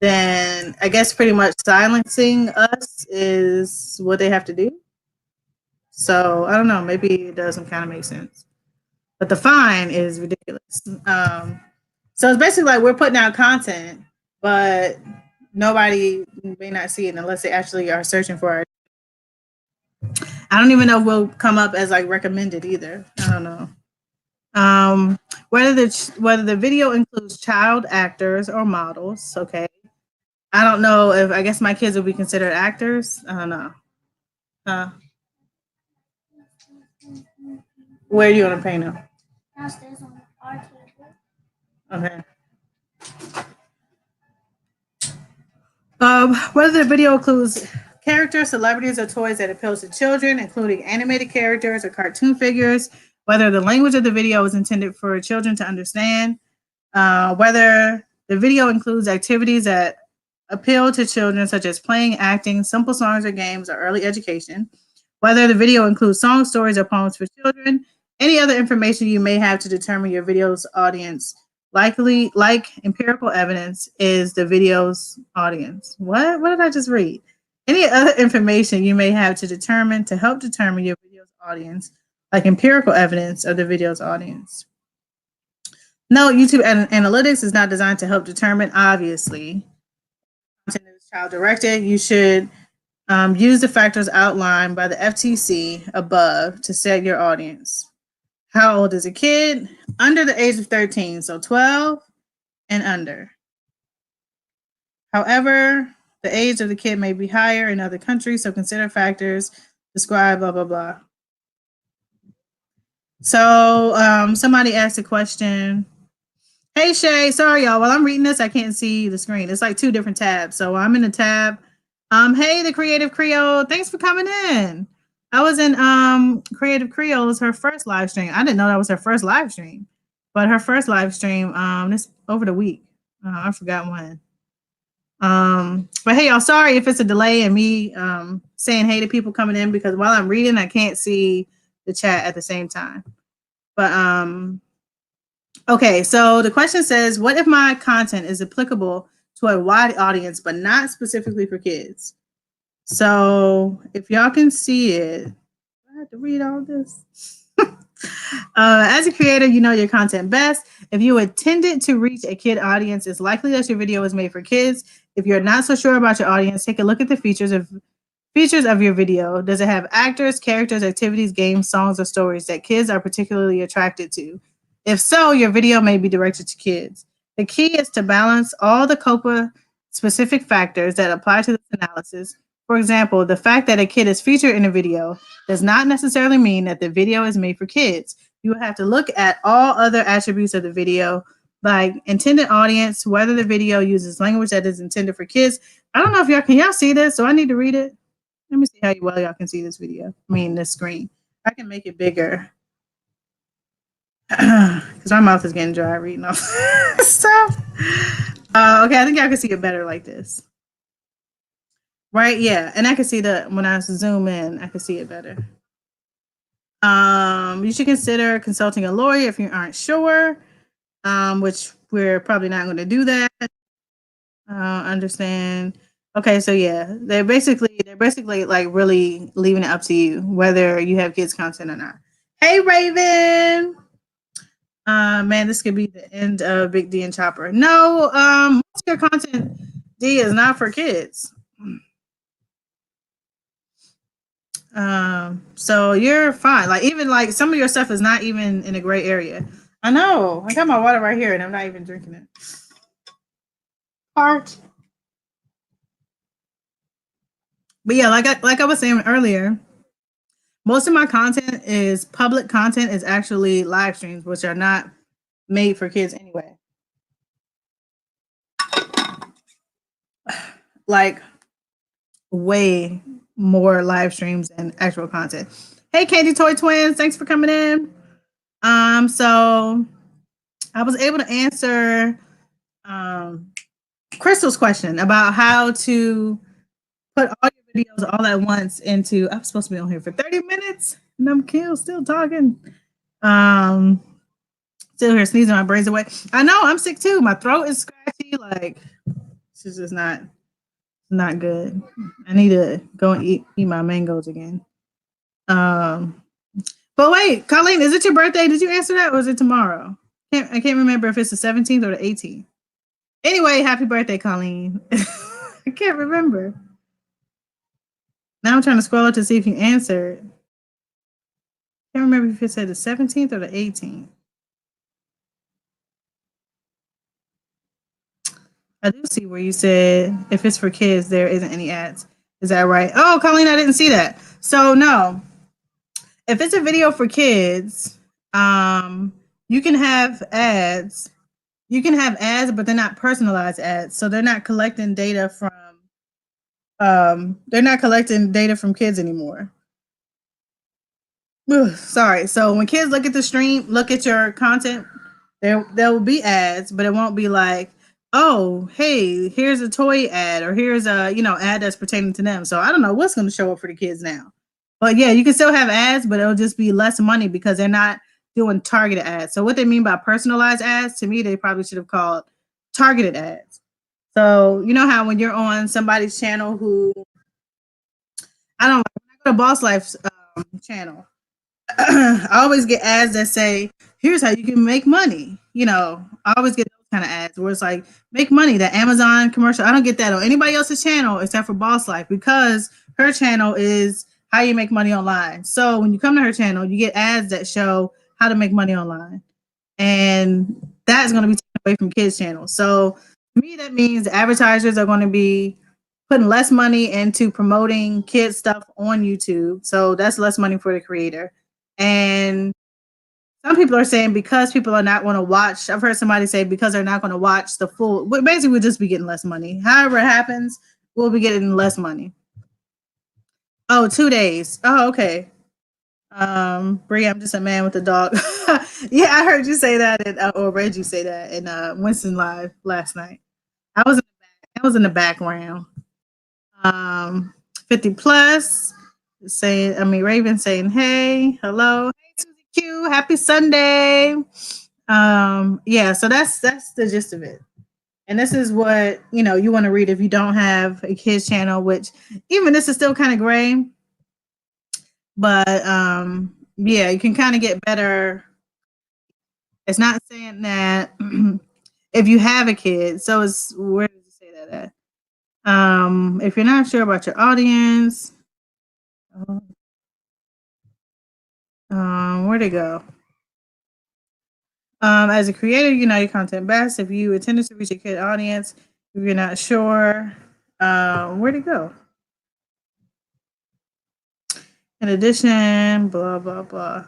then I guess pretty much silencing us is what they have to do. So I don't know. Maybe it doesn't kind of make sense. But the fine is ridiculous. So it's basically like we're putting out content, but nobody may not see it unless they actually are searching for it. I don't even know if we'll come up as like recommended either. I don't know. Whether the video includes child actors or models. Okay. I don't know if I guess my kids will be considered actors. I don't know. Uh, where do you want to paint them? Downstairs on our table. Okay. Whether the video includes characters, celebrities, or toys that appeals to children, including animated characters or cartoon figures. Whether the language of the video is intended for children to understand. Whether the video includes activities that appeal to children, such as playing, acting, simple songs or games, or early education. Whether the video includes songs, stories, or poems for children. Any other information you may have to determine your video's audience. Likely, like empirical evidence, is the video's audience. What? What did I just read? Any other information you may have to help determine your video's audience, like empirical evidence of the video's audience. No, YouTube analytics is not designed to help determine, obviously, content is child directed. You should use the factors outlined by the FTC above to set your audience. How old is a kid? Under the age of 13, so 12 and under. However, the age of the kid may be higher in other countries, so consider factors, describe, blah, blah, blah. So somebody asked a question. Hey, Shay, sorry, y'all. While I'm reading this, I can't see the screen. It's like two different tabs. So I'm in the tab. Hey, the Creative Creole. Thanks for coming in. I was in Creative Creole's her first live stream. I didn't know that was her first live stream, but her first live stream this over the week. I forgot when. But hey, y'all, sorry if it's a delay in me saying hey to people coming in because while I'm reading, I can't see the chat at the same time. But okay, so the question says, what if my content is applicable to a wide audience, but not specifically for kids? So if y'all can see it, I have to read all this. As a creator, you know your content best. If you intended to reach a kid audience, it's likely that your video was made for kids. If you're not so sure about your audience, take a look at the features of your video. Does it have actors, characters, activities, games, songs, or stories that kids are particularly attracted to? If so, your video may be directed to kids. The key is to balance all the COPA specific factors that apply to this analysis. For example, the fact that a kid is featured in a video does not necessarily mean that the video is made for kids. You would have to look at all other attributes of the video, like intended audience, whether the video uses language that is intended for kids. I don't know if can y'all see this? Do I need to read it? Let me see how well y'all can see this video. This screen. I can make it bigger. Because my mouth is getting dry reading off stuff. Okay, I think y'all can see it better like this. Right? Yeah. And I can see when I zoom in, I can see it better. You should consider consulting a lawyer if you aren't sure, which we're probably not going to do that. Understand. Okay, so yeah, they're basically like really leaving it up to you whether you have kids content or not. Hey, Raven. Man, this could be the end of Big D and Chopper. No, most of your content, D, is not for kids. So you're fine. Like even like some of your stuff is not even in a gray area. I know. I got my water right here and I'm not even drinking it. Part. But yeah, like I was saying earlier, most of my content is public content is actually live streams, which are not made for kids anyway. Like way more live streams than actual content. Hey, Candy Toy Twins, thanks for coming in. So I was able to answer Crystal's question about how to put all your videos all at once into. I'm supposed to be on here for 30 minutes, and I'm still talking. Still here sneezing my brains away. I know I'm sick too. My throat is scratchy. Like this is just not good. I need to go and eat my mangoes again. But wait, Colleen, is it your birthday? Did you answer that, or is it tomorrow? I can't remember if it's the 17th or the 18th. Anyway, happy birthday, Colleen. I can't remember. Now I'm trying to scroll up to see if you answered. Can't remember if it said the 17th or the 18th. I do see where you said if it's for kids, there isn't any ads. Is that right? Oh, Colleen, I didn't see that. So no, if it's a video for kids, you can have ads. You can have ads, but they're not personalized ads. So they're not collecting data from kids anymore. Ugh, sorry. So when kids look at the stream, look at your content, there will be ads, but it won't be like, oh, hey, here's a toy ad or here's a ad that's pertaining to them. So I don't know what's going to show up for the kids now. But yeah, you can still have ads, but it'll just be less money because they're not doing targeted ads. So what they mean by personalized ads, to me, they probably should have called targeted ads. So you know how when you're on somebody's channel who I don't know, when I go to Boss Life's channel, I always get ads that say, here's how you can make money. I always get those kind of ads where it's like, make money, that Amazon commercial. I don't get that on anybody else's channel except for Boss Life because her channel is how you make money online. So when you come to her channel, you get ads that show how to make money online. And that's going to be taken away from kids' channels. So to me, that means advertisers are going to be putting less money into promoting kids stuff on YouTube. So that's less money for the creator. And some people are saying because people are not going to watch, I've heard somebody say because they're not going to watch the full, basically we'll just be getting less money. However it happens, we'll be getting less money. Oh, 2 days. Oh, okay. Bree, I'm just a man with a dog. Yeah, I heard you say that, or read you say that in Winston Live last night. I was in the background. Um, 50 plus saying, Raven saying, hey, hello, hey, Susie Q, happy Sunday. Yeah, so that's the gist of it. And this is what you want to read if you don't have a kids channel, which even this is still kind of gray. But yeah, you can kind of get better. It's not saying that if you have a kid, so it's where does it say that at? If you're not sure about your audience, where'd it go? As a creator, you know your content best. If you intended to reach a kid audience, if you're not sure, where'd it go? In addition, blah blah blah.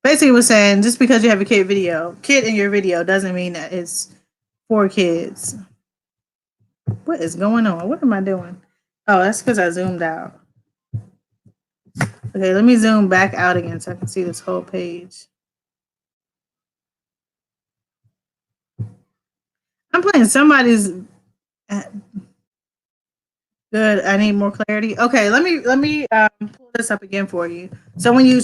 Basically, we're saying just because you have a kid in your video doesn't mean that it's for kids. What is going on? What am I doing? Oh, that's because I zoomed out. Okay, let me zoom back out again so I can see this whole page. I'm playing somebody's good. I need more clarity. Okay, let me pull this up again for you. So when you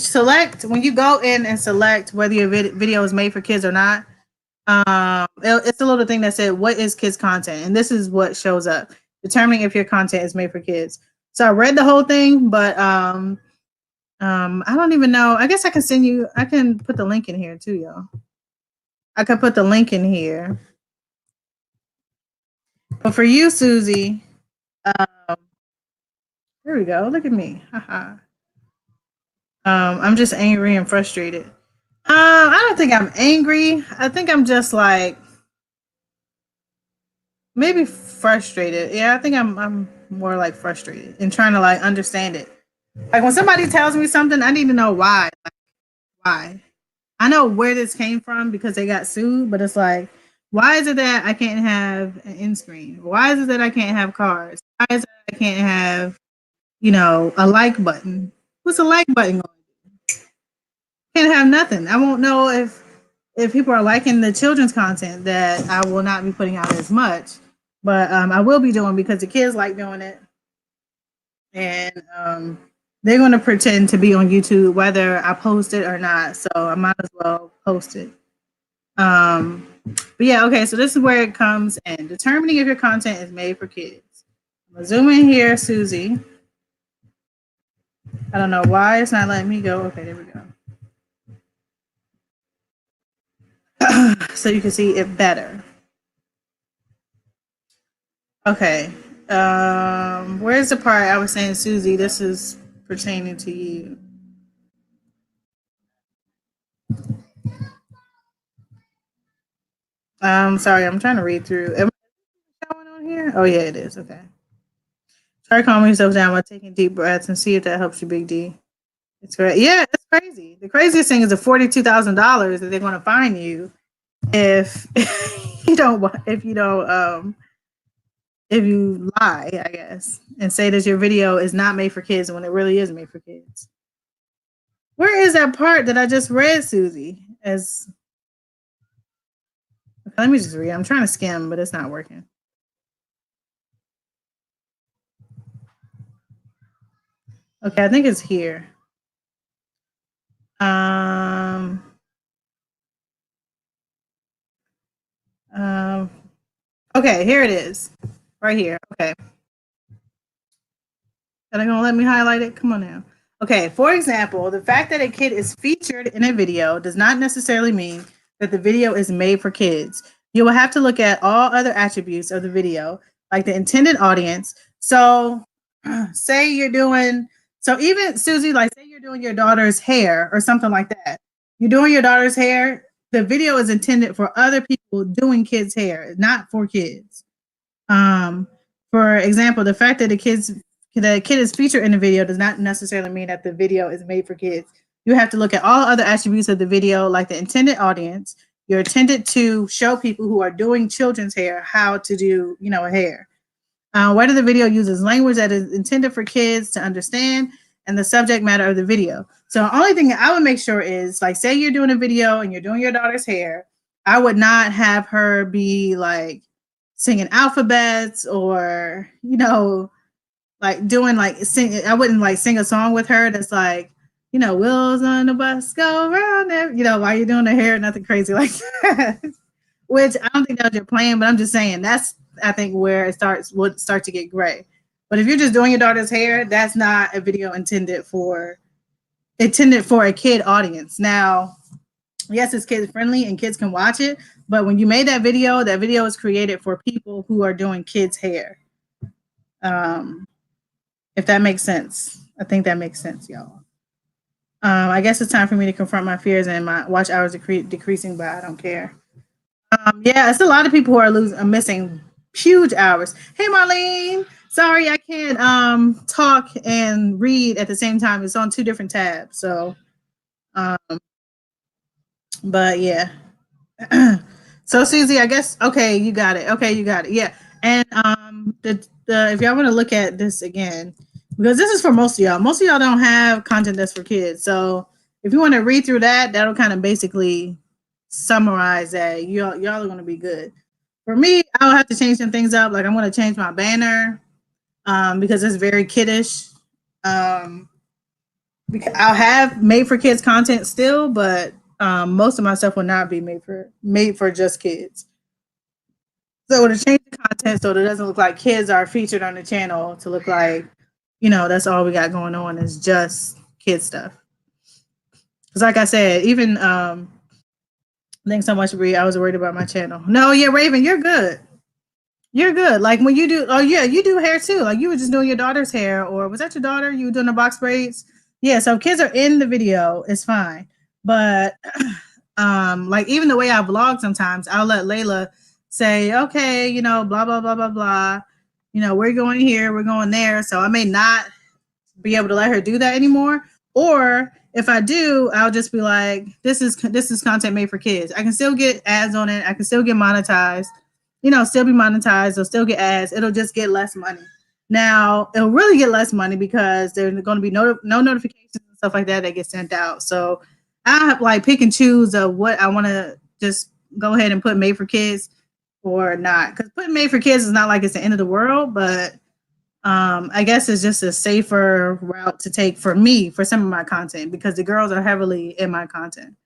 go in and select whether your video is made for kids or not, it's a little thing that said what is kids content, and this is what shows up, determining if your content is made for kids. So I read the whole thing, but I don't even know. I guess I can put the link in here too, y'all. I could put the link in here. But for you, Susie, there we go. Look at me. Haha. I'm just angry and frustrated. I don't think I'm angry. I think I'm just like maybe frustrated. Yeah, I think I'm more like frustrated and trying to like understand it. Like when somebody tells me something, I need to know why. Like, why? I know where this came from because they got sued, but it's like, why is it that I can't have an end screen? Why is it that I can't have cars? Why is it that I can't have, a like button? What's a like button going to do? Can't have nothing. I won't know if people are liking the children's content that I will not be putting out as much, but I will be doing because the kids like doing it, and they're going to pretend to be on YouTube whether I post it or not. So I might as well post it. But yeah, okay. So this is where it comes in: determining if your content is made for kids. I'm gonna zoom in here, Susie. I don't know why it's not letting me go. Okay, there we go. so you can see it better. Okay. Where's the part I was saying, Susie, this is pertaining to you? Sorry, I'm trying to read through. Am I showing on here? Oh yeah, it is. Okay. Try calming yourself down by taking deep breaths and see if that helps you, Big D. It's great. Yeah, it's crazy. The craziest thing is the $42,000 that they're going to fine you if if you lie, I guess, and say that your video is not made for kids when it really is made for kids. Where is that part that I just read, Susie? As let me just read. I'm trying to skim, but it's not working. Okay, I think it's here. Um, um, okay, here it is. Right here. Okay. Are they gonna let me highlight it? Come on now. Okay, for example, the fact that a kid is featured in a video does not necessarily mean that the video is made for kids. You will have to look at all other attributes of the video, like the intended audience. So, say you're doing, so even Susie, like say you're doing your daughter's hair or something like that. You're doing your daughter's hair, the video is intended for other people doing kids' hair, not for kids. Um, for example, the fact that the kid is featured in the video does not necessarily mean that the video is made for kids. You have to look at all other attributes of the video, like the intended audience. You're intended to show people who are doing children's hair how to do, a hair. Whether the video uses language that is intended for kids to understand, and the subject matter of the video. So the only thing that I would make sure is, like, say you're doing a video and you're doing your daughter's hair, I would not have her be like singing alphabets or like doing like sing. I wouldn't like sing a song with her that's like wheels on the bus go around there. While you're doing the hair, nothing crazy like that. Which I don't think that was your plan, but I'm just saying that's I think where would start to get gray. But if you're just doing your daughter's hair, that's not a video intended for a kid audience. Now, yes, it's kid friendly and kids can watch it, but when you made that video is created for people who are doing kids' hair. If that makes sense. I think that makes sense, y'all. I guess it's time for me to confront my fears and my watch hours decreasing, but I don't care. Yeah, it's a lot of people who are missing huge hours. Hey, Marlene. Sorry, I can't talk and read at the same time. It's on two different tabs. So, but yeah. So Susie, I guess okay, you got it. Okay, you got it. Yeah, and the if y'all want to look at this again, because this is for most of y'all. Most of y'all don't have content that's for kids. So if you want to read through that, that'll kind of basically summarize that. Y'all are going to be good. For me, I'll have to change some things up. Like I'm going to change my banner because it's very kiddish. Because I'll have made for kids content still, but most of my stuff will not be made for just kids. So to change the content so it doesn't look like kids are featured on the channel, to look like, that's all we got going on is just kid stuff. Because like I said, even thanks so much, Bree. I was worried about my channel. No, yeah, Raven, you're good. You're good. Like when you do, oh yeah, you do hair too. Like you were just doing your daughter's hair, or was that your daughter? You were doing the box braids? Yeah, so kids are in the video, it's fine. But like even the way I vlog sometimes, I'll let Layla say, okay, blah, blah, blah, blah, blah. We're going here, we're going there. So I may not be able to let her do that anymore. Or if I do, I'll just be like, this is content made for kids. I can still get ads on it. I can still get monetized, still be monetized. They'll still get ads. It'll just get less money. Now, it'll really get less money because there's going to be no notifications and stuff like that get sent out. So I have like pick and choose of what I want to just go ahead and put made for kids or not. Because putting made for kids is not like it's the end of the world, but I guess it's just a safer route to take for me for some of my content because the girls are heavily in my content.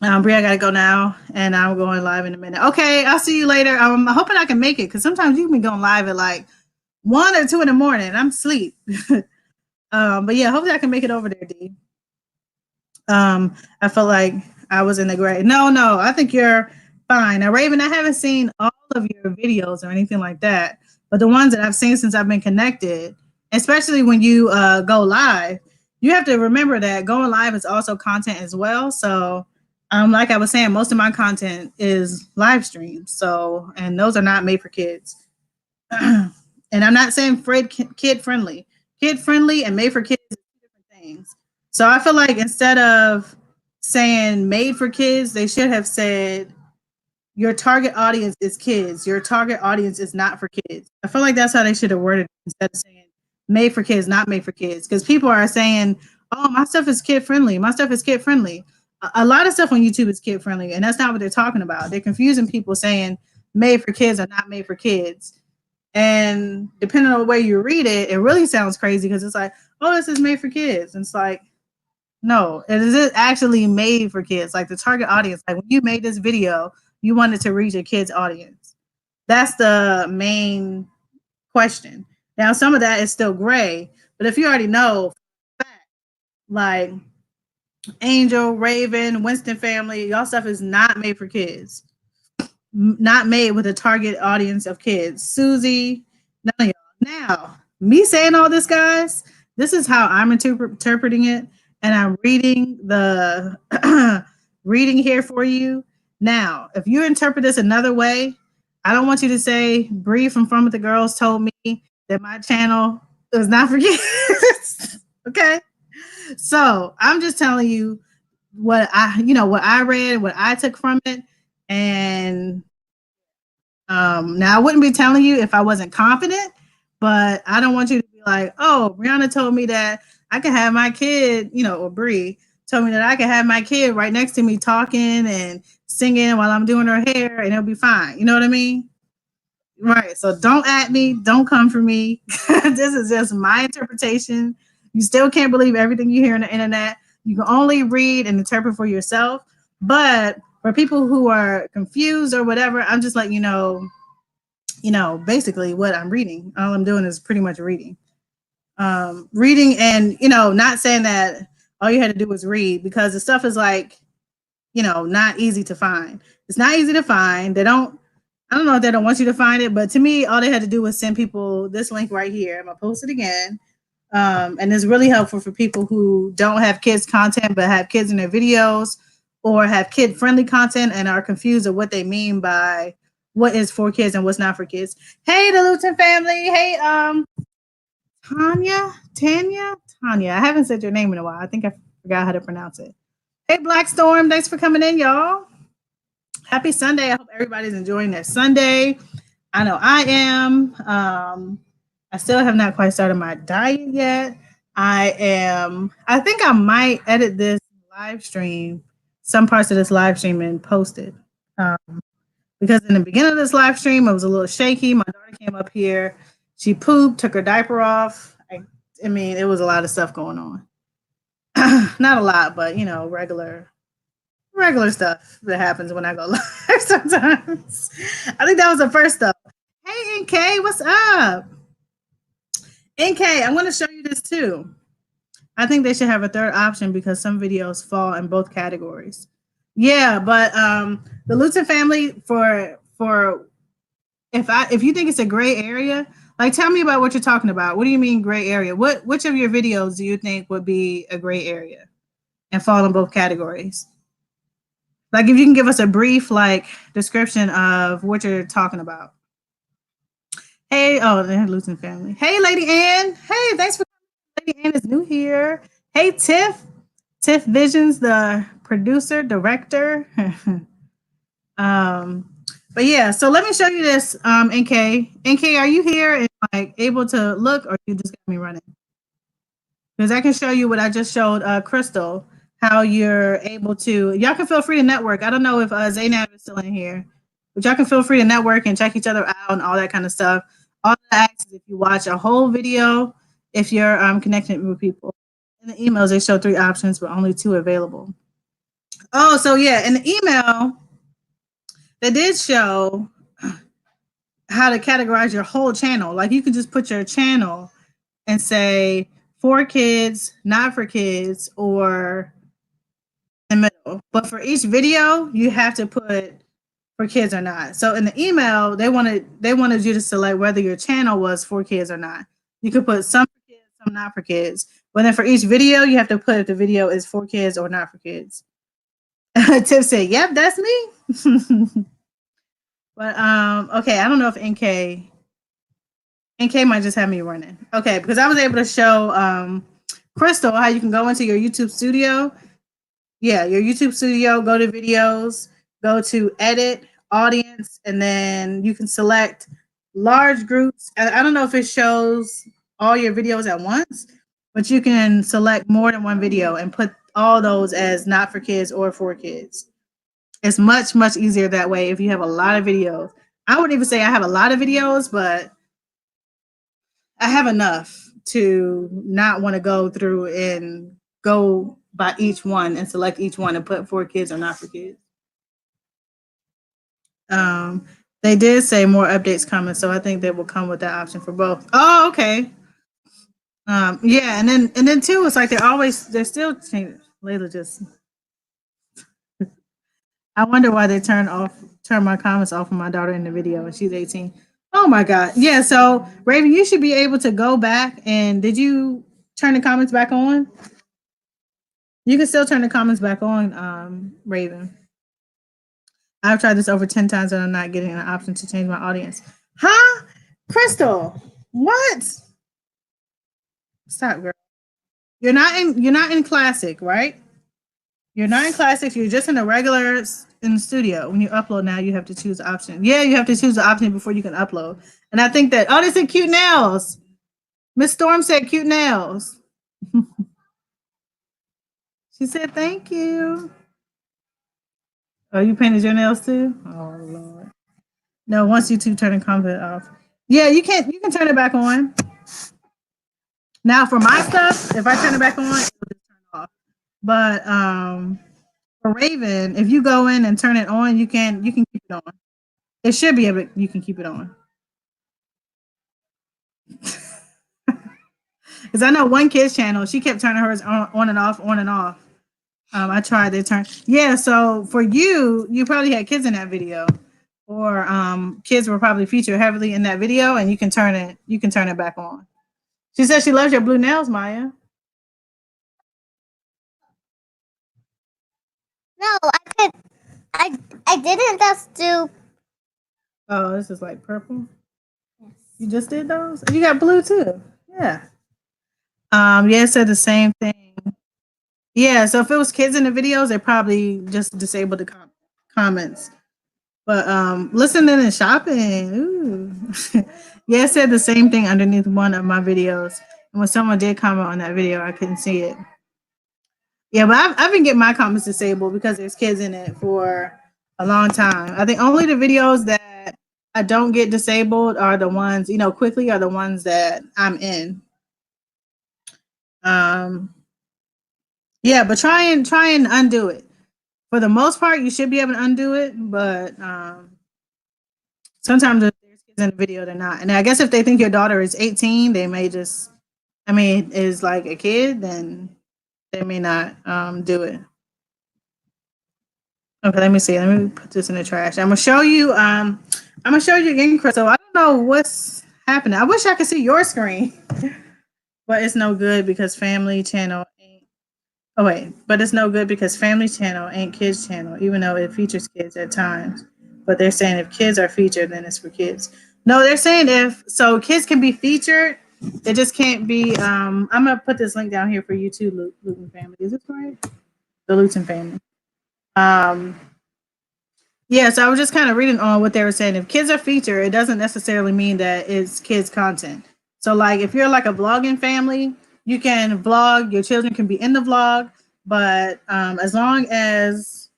Brie, I gotta go now, and I'm going live in a minute. Okay, I'll see you later. I'm hoping I can make it because sometimes you can be going live at like 1 or 2 in the morning. I'm asleep. But yeah, hopefully I can make it over there, D. I felt like I was in the gray. No, I think you're fine. Now, Raven, I haven't seen all of your videos or anything like that, but the ones that I've seen since I've been connected, especially when you go live, you have to remember that going live is also content as well. So, like I was saying, most of my content is live streams. So, and those are not made for kids. And I'm not saying kid friendly. Kid friendly and made for kids are two different things. So I feel like instead of saying made for kids, they should have said your target audience is kids. Your target audience is not for kids. I feel like that's how they should have worded it instead of saying made for kids, not made for kids. Because people are saying, oh, my stuff is kid friendly. My stuff is kid friendly. A lot of stuff on YouTube is kid friendly, and that's not what they're talking about. They're confusing people saying made for kids or not made for kids. And depending on the way you read it, it really sounds crazy because it's like, oh, this is made for kids. And it's like, no, it is actually made for kids. Like the target audience, like when you made this video, you wanted to reach a kid's audience. That's the main question. Now, some of that is still gray, but if you already know, like Angel, Raven, Winston family, y'all stuff is not made for kids. Not made with a target audience of kids. Susie, none of y'all. Now, me saying all this, guys, this is how I'm interpreting it, and I'm reading the reading here for you. Now, if you interpret this another way, I don't want you to say Bree from With the Girls told me that my channel is not for kids. Okay, so I'm just telling you what I read, what I took from it, and now I wouldn't be telling you if I wasn't confident, but I don't want you to be like, oh, Brianna told me that I can have my kid, or Bree told me that I can have my kid right next to me talking and singing while I'm doing her hair and it'll be fine. You know what I mean? Right. So don't at me. Don't come for me. This is just my interpretation. You still can't believe everything you hear on the internet. You can only read and interpret for yourself. But for people who are confused or whatever, I'm just letting you know, basically what I'm reading. All I'm doing is pretty much reading. Reading and, not saying that all you had to do was read, because the stuff is like, not easy to find. It's not easy to find. I don't know if they don't want you to find it, but to me, all they had to do was send people this link right here. I'm going to post it again. And it's really helpful for people who don't have kids content, but have kids in their videos, or have kid friendly content and are confused of what they mean by what is for kids and what's not for kids. Hey, the Luton family. Hey, Tanya. I haven't said your name in a while. I think I forgot how to pronounce it. Hey, Black Storm. Thanks for coming in, y'all. Happy Sunday. I hope everybody's enjoying their Sunday. I know I am. I still have not quite started my diet yet. I think I might edit this live stream, some parts of this live stream, and post it. Because in the beginning of this live stream, it was a little shaky. My daughter came up here. She pooped, took her diaper off. I mean, it was a lot of stuff going on. Not a lot, but, regular stuff that happens when I go live sometimes. I think that was the first stuff. Hey, NK, what's up? NK, I'm going to show you this too. I think they should have a third option because some videos fall in both categories. Yeah, but the Luton family, for if you think it's a gray area, like tell me about what you're talking about. What do you mean gray area? Which of your videos do you think would be a gray area and fall in both categories? Like if you can give us a brief description of what you're talking about. Hey, the Luton family. Hey, Lady Ann. Hey, thanks for coming. Lady Ann is new here. Hey, Tiff Visions, the producer, director. But yeah, so let me show you this, NK. NK, are you here and able to look, or you just got me running? Because I can show you what I just showed Crystal, how you're able to, y'all can feel free to network. I don't know if Zainab is still in here, but y'all can feel free to network and check each other out and all that kind of stuff. All that is if you watch a whole video, if you're connected with people. In the emails, they show 3 options, but only 2 available. Oh, so yeah, in the email, they did show how to categorize your whole channel. Like you could just put your channel and say for kids, not for kids, or the middle. But for each video, you have to put for kids or not. So in the email, they wanted you to select whether your channel was for kids or not. You could put some for kids, some not for kids. But then for each video, you have to put if the video is for kids or not for kids. Tiff said, "Yep, that's me." But okay, I don't know if NK might just have me running. Okay, because I was able to show Crystal how you can go into your YouTube studio. Yeah, your YouTube studio, go to videos, go to edit, audience, and then you can select large groups. I don't know if it shows all your videos at once, but you can select more than one video and put all those as not for kids or for kids. It's much, much easier that way if you have a lot of videos. I wouldn't even say I have a lot of videos, but I have enough to not want to go through and go by each one and select each one and put for kids or not for kids. Um, they did say more updates coming, so I think they will come with that option for both. Oh, okay. Yeah, and then too, it's like they're still changing. Layla just, I wonder why they turn my comments off of my daughter in the video, and she's 18. Oh my god, yeah. So Raven, you should be able to go back and did you turn the comments back on? You can still turn the comments back on, Raven. I've tried this over 10 times and I'm not getting an option to change my audience. Huh? Crystal, what? Stop, girl. You're not in classic, right? You're not in classics, you're just in a regular in the studio. When you upload now, you have to choose the option. Yeah, you have to choose the option before you can upload. And I think that they said cute nails. Miss Storm said cute nails. She said thank you. Oh, you painted your nails too? Oh Lord. No, once YouTube turn the comment off. Yeah, you can turn it back on. Now for my stuff, if I turn it back on, it'll just turn off. But for Raven, if you go in and turn it on, you can keep it on. It should be able you can keep it on. Because I know one kid's channel, she kept turning hers on and off, on and off. I tried to turn. Yeah, so for you, you probably had kids in that video, or kids were probably featured heavily in that video, and you can turn it. You can turn it back on. She said she loves your blue nails, Maya. No, I didn't just do. Oh, this is like purple. Yes. You just did those. You got blue too. Yeah. Yeah, it said the same thing. Yeah, so if it was kids in the videos, they probably just disabled the comments. But listening and shopping, ooh. Yeah, it said the same thing underneath one of my videos. And when someone did comment on that video, I couldn't see it. Yeah, but I've been getting my comments disabled because there's kids in it for a long time. I think only the videos that I don't get disabled are the ones, quickly are the ones that I'm in. Yeah, but try and undo it. For the most part, you should be able to undo it, but sometimes there's kids in the video they're not. And I guess if they think your daughter is 18, they may just, is like a kid, then they may not do it. Okay, let me see. Let me put this in the trash. I'm gonna show you. I'm gonna show you again, Crystal. I don't know what's happening. I wish I could see your screen, but it's no good because Family Channel ain't. Oh wait, but it's no good because Family Channel ain't kids channel, even though it features kids at times. But they're saying if kids are featured, then it's for kids. No, they're saying if so, kids can be featured. It just can't be. I'm gonna put this link down here for you too, Luton family. Is this right? The Luton family. Yeah, so I was just kind of reading on what they were saying. If kids are featured, it doesn't necessarily mean that it's kids content. So like if you're like a vlogging family, you can vlog, your children can be in the vlog, but as long as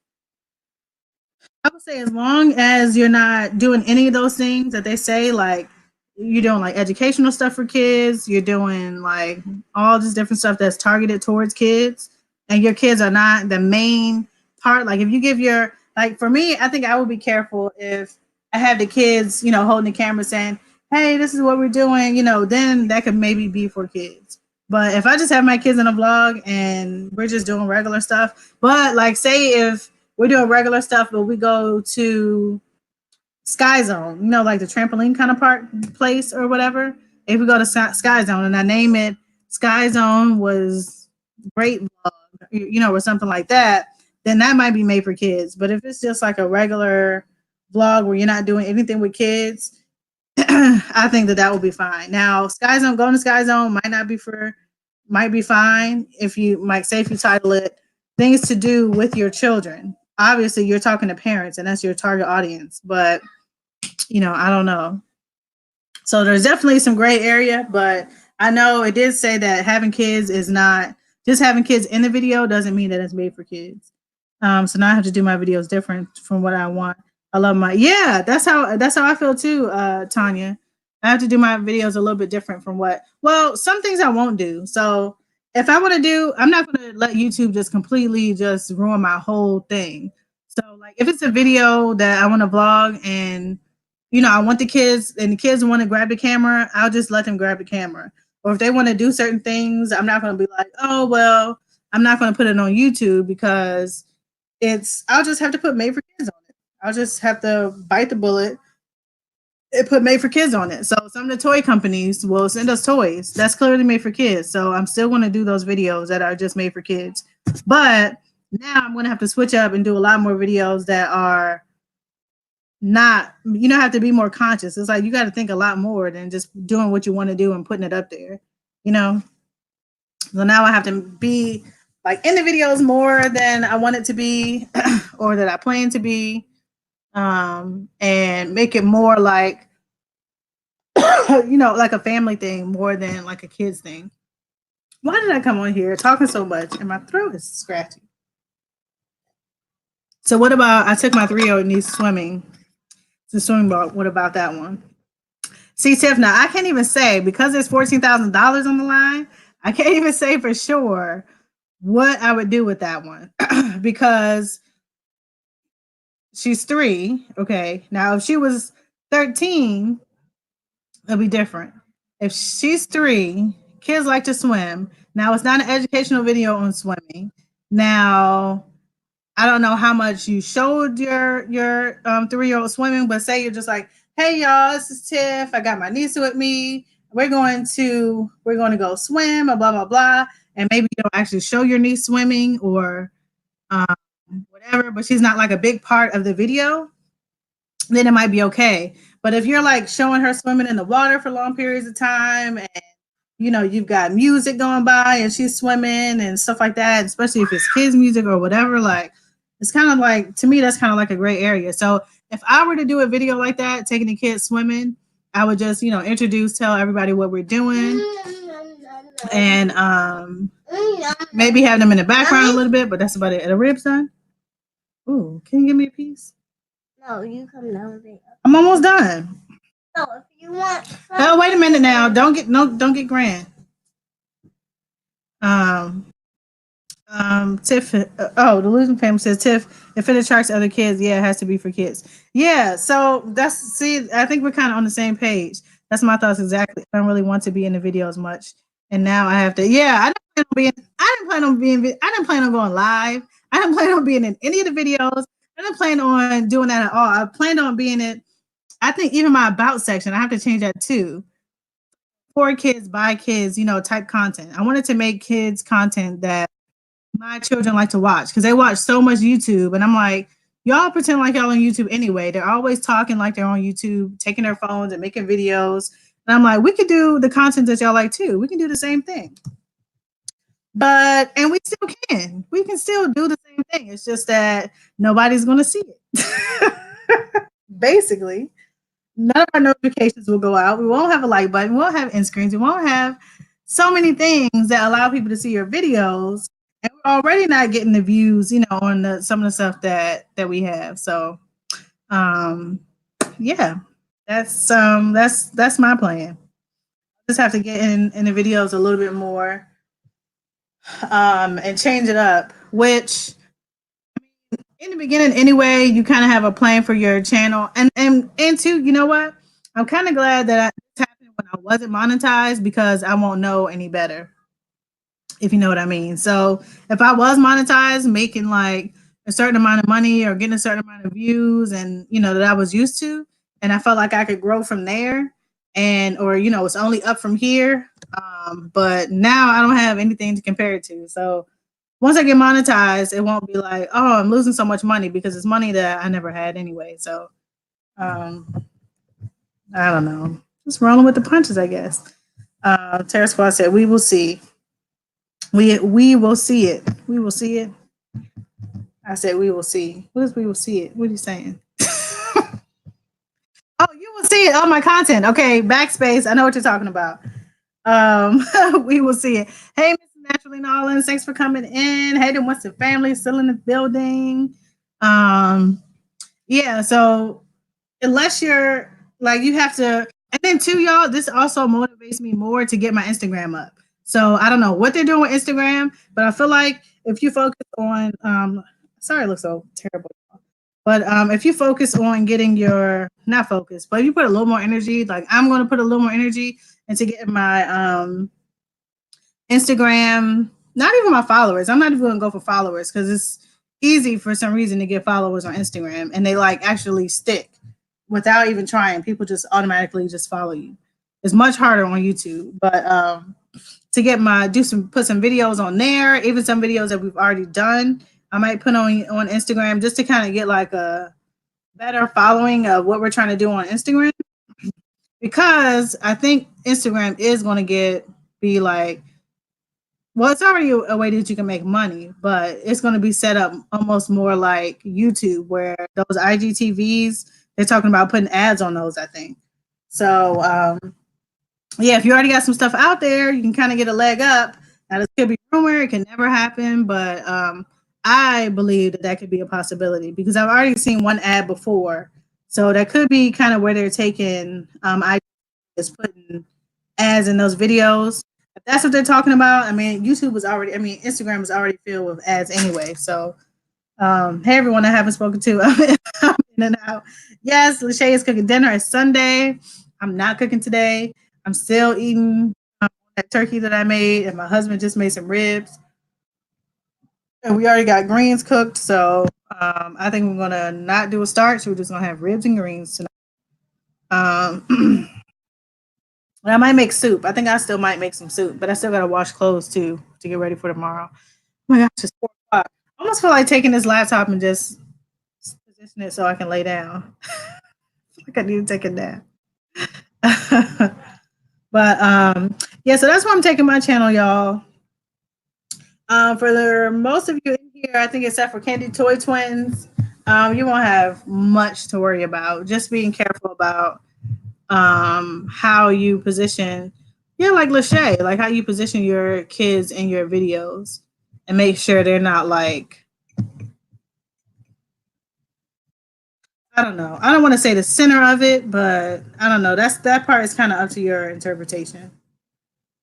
I would say as long as you're not doing any of those things that they say, like you're doing like educational stuff for kids, you're doing like all this different stuff that's targeted towards kids, and your kids are not the main part. Like if you give your like for me, I think I would be careful if I have the kids, holding the camera saying, "Hey, this is what we're doing," then that could maybe be for kids. But if I just have my kids in a vlog and we're just doing regular stuff, but like say if we're doing regular stuff, but we go to Sky Zone, you know, like the trampoline kind of park place or whatever. If we go to Sky Zone and I name it Sky Zone was great vlog, you know, or something like that, then that might be made for kids. But if it's just like a regular vlog where you're not doing anything with kids, I think that will be fine. Now, Sky Zone, going to Sky Zone might be fine if you might say if you title it things to do with your children. Obviously, you're talking to parents and that's your target audience, but you know, I don't know. So there's definitely some gray area, but I know it did say that having kids is not just having kids in the video doesn't mean that it's made for kids. So now I have to do my videos different from what I want. I love my That's how I feel too, Tanya. I have to do my videos a little bit different from some things I won't do. So if I want to do, I'm not going to let YouTube just completely just ruin my whole thing. So like if it's a video that I want to vlog and you know I want the kids and the kids want to grab the camera, I'll just let them grab the camera. Or if they want to do certain things, I'm not going to be like, oh well, I'm not going to put it on YouTube because I'll just have to put made for kids on it. I'll just have to bite the bullet and put made for kids on it. So some of the toy companies will send us toys that's clearly made for kids. So I'm still going to do those videos that are just made for kids. But now I'm going to have to switch up and do a lot more videos that are not, you know, have to be more conscious. It's like you got to think a lot more than just doing what you want to do and putting it up there, you know? So now I have to be like in the videos more than I want it to be or that I plan to be, and make it more like, you know, like a family thing more than like a kids thing. Why did I come on here talking so much and my throat is scratchy? So what about I took my 3-year-old niece swimming to swimming ball? What about that one? See, Tiff, now I can't even say because there's $14,000 on the line. I can't even say for sure what I would do with that one because she's 3. Okay. Now, if she was 13, it'll be different. If she's 3, kids like to swim. Now, it's not an educational video on swimming. Now, I don't know how much you showed your 3-year-old swimming, but say you're just like, hey y'all, this is Tiff. I got my niece with me. We're going to go swim, blah blah blah. And maybe you don't actually show your niece swimming or whatever, but she's not like a big part of the video, then it might be okay. But if you're like showing her swimming in the water for long periods of time and you know you've got music going by and she's swimming and stuff like that, especially if it's kids music or whatever, like it's kind of like, to me, that's kind of like a gray area. So if I were to do a video like that, taking the kids swimming, I would just, you know, tell everybody what we're doing and maybe have them in the background a little bit, but that's about it. Are the ribs done? Ooh, can you give me a piece? No, you come down there. I'm almost done. No, if you want. Oh, wait a minute now. Don't get grand. Tiff, the losing family says, Tiff, if it attracts other kids, yeah, it has to be for kids. Yeah, so I think we're kind of on the same page. That's my thoughts exactly. I don't really want to be in the video as much. And now I have to, I didn't plan on going live. I didn't plan on being in any of the videos. I didn't plan on doing that at all. I planned on being in, I think even my about section, I have to change that too. For kids, by kids, you know, type content. I wanted to make kids content that my children like to watch because they watch so much YouTube. And I'm like, y'all pretend like y'all on YouTube anyway. They're always talking like they're on YouTube, taking their phones and making videos. And I'm like, we could do the content that y'all like too. We can do the same thing. And we still can. We can still do the same thing. It's just that nobody's going to see it. Basically, none of our notifications will go out. We won't have a like button. We won't have end screens. We won't have so many things that allow people to see your videos. And we're already not getting the views, you know, on some of the stuff that we have. So, yeah, that's my plan. Just have to get in the videos a little bit more, and change it up. Which, in the beginning, anyway, you kind of have a plan for your channel, and two, you know what? I'm kind of glad that this happened when I wasn't monetized because I won't know any better. if you know what I mean. So if I was monetized, making like a certain amount of money or getting a certain amount of views, and that I was used to, and I felt like I could grow from there, and or it's only up from here. But now I don't have anything to compare it to. So once I get monetized, it won't be like, oh, I'm losing so much money because it's money that I never had anyway. So um, I don't know, just rolling with the punches, I guess. Terra Squad said, "We will see. We will see it. We will see it." I said, "We will see." What is we will see it? What are you saying? Oh, you will see it on my content. Okay, backspace. I know what you're talking about. We will see it. Hey, Mrs. Naturally Nolan, thanks for coming in. Hey, then what's the family still in the building? Um, yeah. So unless you're like you have to, and then too, y'all, this also motivates me more to get my Instagram up. So I don't know what they're doing with Instagram, but I feel like if you focus on sorry, it looks so terrible. But if you focus on getting your not focus, but if you put a little more energy, like I'm going to put a little more energy into getting my Instagram, not even my followers. I'm not even going to go for followers because it's easy for some reason to get followers on Instagram and they like actually stick without even trying. People just automatically just follow you. It's much harder on YouTube, but to get my put some videos on there, even some videos that we've already done, I might put on Instagram just to kind of get like a better following of what we're trying to do on Instagram, because I think Instagram is going to be like, well, it's already a way that you can make money, but it's going to be set up almost more like YouTube, where those IGTVs, they're talking about putting ads on those, I think. So, yeah, if you already got some stuff out there, you can kind of get a leg up. Now, this could be rumor, it can never happen, but I believe that that could be a possibility because I've already seen one ad before. So that could be kind of where they're taking I just putting ads in those videos. If that's what they're talking about, I mean, Instagram was already filled with ads anyway. So, hey, everyone I haven't spoken to, I'm in and out. Yes, Lachey is cooking dinner. It's Sunday. I'm not cooking today. I'm still eating that turkey that I made, and my husband just made some ribs. And we already got greens cooked, so I think we're gonna not do a starch. We're just gonna have ribs and greens tonight. Um, I might make soup. I think I still might make some soup, but I still gotta wash clothes too to get ready for tomorrow. Oh my gosh, it's 4 o'clock. I almost feel like taking this laptop and just position it so I can lay down. Like I need to take a nap. But yeah, so that's why I'm taking my channel, y'all. For most of you in here, I think except for Candy Toy Twins, you won't have much to worry about. Just being careful about how you position, yeah, like Lachey, like how you position your kids in your videos and make sure they're not like, I don't know. I don't want to say the center of it, but I don't know. That part is kind of up to your interpretation.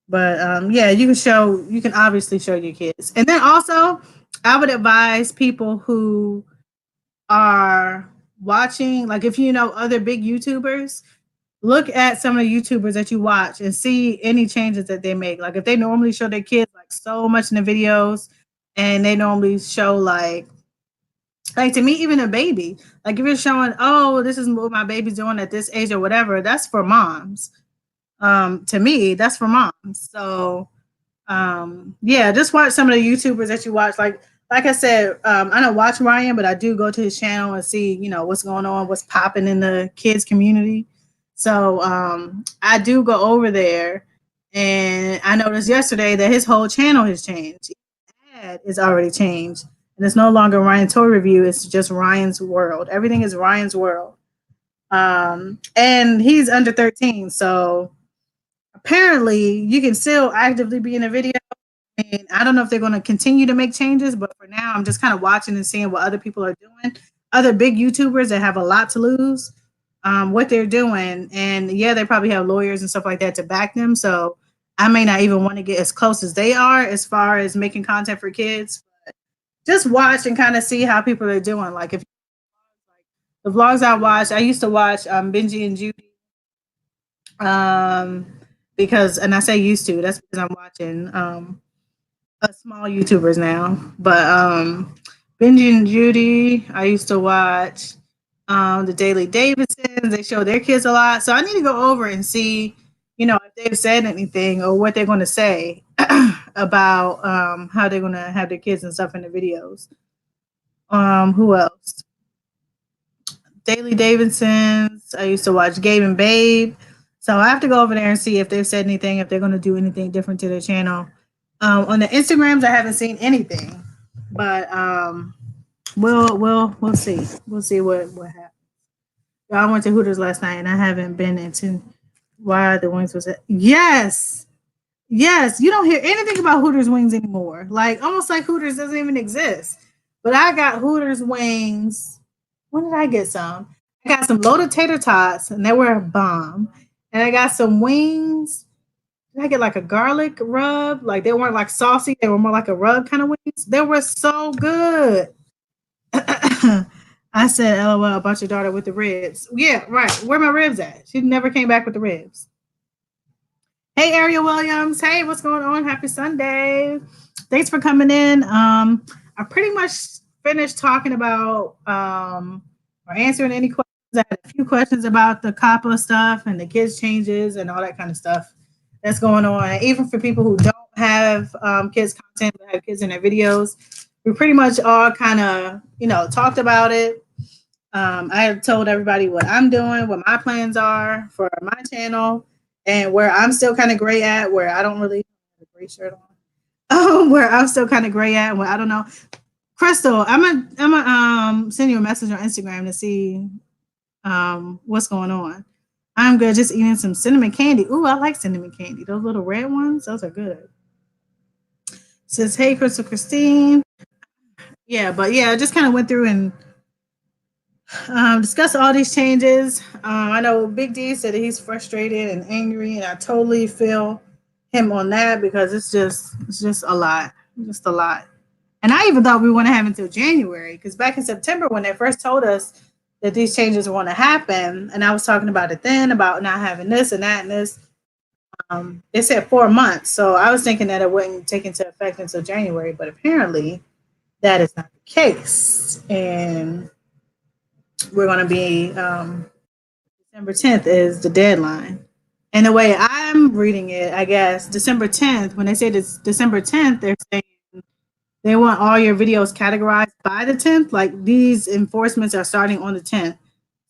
But yeah, you can obviously show your kids. And then also, I would advise people who are watching, like if you know other big YouTubers, look at some of the YouTubers that you watch and see any changes that they make. Like if they normally show their kids like so much in the videos, and they normally show like to me even a baby. Like if you're showing, oh, this is what my baby's doing at this age or whatever, that's for moms. To me, that's for moms. So yeah, just watch some of the YouTubers that you watch. Like I said, I don't watch Ryan, but I do go to his channel and see, what's going on, what's popping in the kids community. So I do go over there, and I noticed yesterday that his whole channel has changed. Ad is already changed, and it's no longer Ryan Toy Review. It's just Ryan's World. Everything is Ryan's World. And he's under 13, so apparently you can still actively be in a video. And I don't know if they're going to continue to make changes, but for now, I'm just kind of watching and seeing what other people are doing. Other big YouTubers that have a lot to lose, what they're doing. And yeah, they probably have lawyers and stuff like that to back them. So I may not even want to get as close as they are as far as making content for kids. But just watch and kind of see how people are doing. Like if the vlogs I watch, I used to watch Benji and Judy. Um, because, and I say used to, that's because I'm watching. small YouTubers now. But Benji and Judy, I used to watch. The Daily Davidsons, they show their kids a lot. So I need to go over and see, if they've said anything or what they're going to say about how they're going to have their kids and stuff in the videos. Who else? Daily Davidsons. I used to watch Gabe and Babe. So I have to go over there and see if they've said anything, if they're going to do anything different to their channel. On the Instagrams, I haven't seen anything, but we'll see. We'll see what happens. I went to Hooters last night, and I haven't been into why the wings was. Yes, yes. You don't hear anything about Hooters wings anymore. Like almost like Hooters doesn't even exist. But I got Hooters wings. When did I get some? I got some loaded tater tots, and they were a bomb. And I got some wings. Did I get like a garlic rub? Like they weren't like saucy; they were more like a rub kind of wings. They were so good. I said, "LOL," about your daughter with the ribs. Yeah, right. Where my ribs at? She never came back with the ribs. Hey, Ariel Williams. Hey, what's going on? Happy Sunday. Thanks for coming in. I pretty much finished talking about or answering any questions. I had a few questions about the COPPA stuff and the kids changes and all that kind of stuff that's going on. Even for people who don't have kids content, but have kids in their videos, we pretty much all kind of, talked about it. I have told everybody what I'm doing, what my plans are for my channel, and where I'm still kind of gray at, where I don't really have a gray shirt on, where I'm still kind of gray at, where I don't know. Crystal, I'm gonna send you a message on Instagram to see what's going on. I'm good, just eating some cinnamon candy. Ooh, I like cinnamon candy. Those little red ones, those are good. Says, hey, Crystal Christine. Yeah, but yeah, I just kind of went through and discuss all these changes. I know Big D said that he's frustrated and angry, and I totally feel him on that because it's just a lot, just a lot. And I even thought we wouldn't have until January because back in September when they first told us that these changes were going to happen, and I was talking about it then about not having this and that and this. They said 4 months, so I was thinking that it wouldn't take into effect until January, but apparently that is not the case, and we're going to be December 10th is the deadline. And the way I'm reading it, I guess December 10th, when they say this December 10th, they're saying they want all your videos categorized by the 10th. Like these enforcements are starting on the 10th.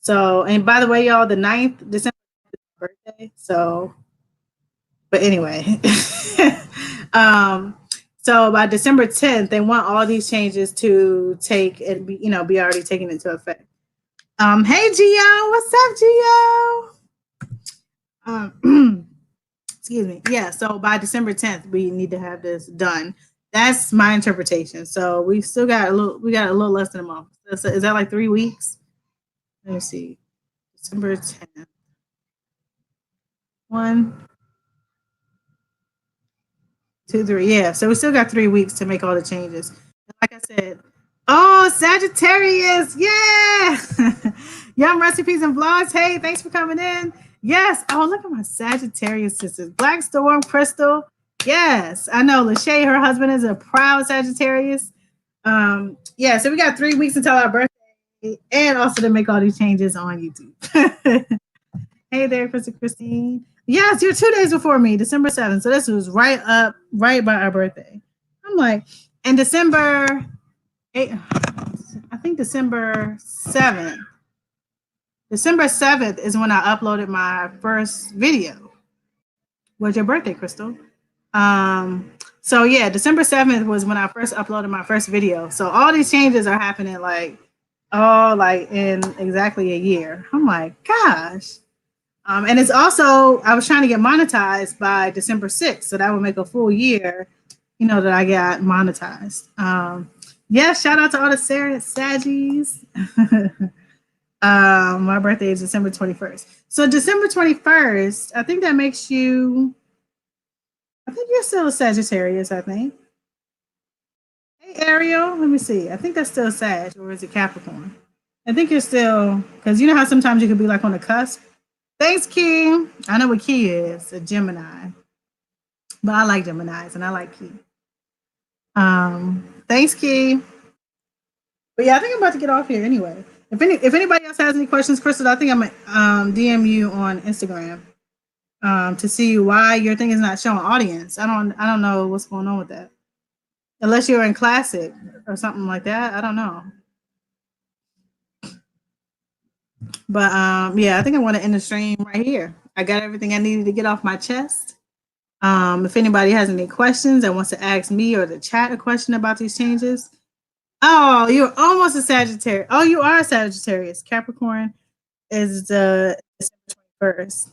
So, and by the way, y'all, the 9th, December is my birthday. So, but anyway, so by December 10th, they want all these changes to take and be already taken into effect. Hey Gio, what's up, Gio? Excuse me. Yeah, so by December 10th, we need to have this done. That's my interpretation. So we still got a little less than a month. Is that like 3 weeks? Let me see. December 10th. 1, 2, 3. Yeah, so we still got 3 weeks to make all the changes. Like I said, oh, Sagittarius, yeah. Yum recipes and vlogs. Hey, thanks for coming in. Yes. Oh, look at my Sagittarius sisters. Black Storm, Crystal. Yes, I know. Lachey, her husband is a proud Sagittarius. Yeah, so we got 3 weeks until our birthday, and also to make all these changes on YouTube. Hey there, Crystal Christine. Yes, you're 2 days before me, December 7th. So this was right by our birthday. I'm like, and December 8th, I think December 7th. December 7th is when I uploaded my first video. Was your birthday, Crystal? So yeah, December 7th was when I first uploaded my first video. So all these changes are happening like in exactly a year. I'm like, gosh. And it's also, I was trying to get monetized by December 6th. So that would make a full year, that I got monetized. Yeah, shout out to all the Saggies. My birthday is December 21st. So December 21st, I think that makes you, I think you're still a Sagittarius, I think. Hey, Ariel, let me see. I think that's still Sag, or is it Capricorn? I think you're still, because you know how sometimes you could be like on the cusp? Thanks, Key. I know what Key is, a Gemini. But I like Geminis, and I like Key. Thanks, Key. But yeah, I think I'm about to get off here anyway. If anybody else has any questions, Crystal, I think I'm gonna DM you on Instagram to see why your thing is not showing audience. I don't know what's going on with that. Unless you're in classic or something like that. I don't know. But yeah, I think I want to end the stream right here. I got everything I needed to get off my chest. If anybody has any questions and wants to ask me or the chat a question about these changes. Oh, you're almost a Sagittarius. Oh, you are a Sagittarius. Capricorn is the December 21st.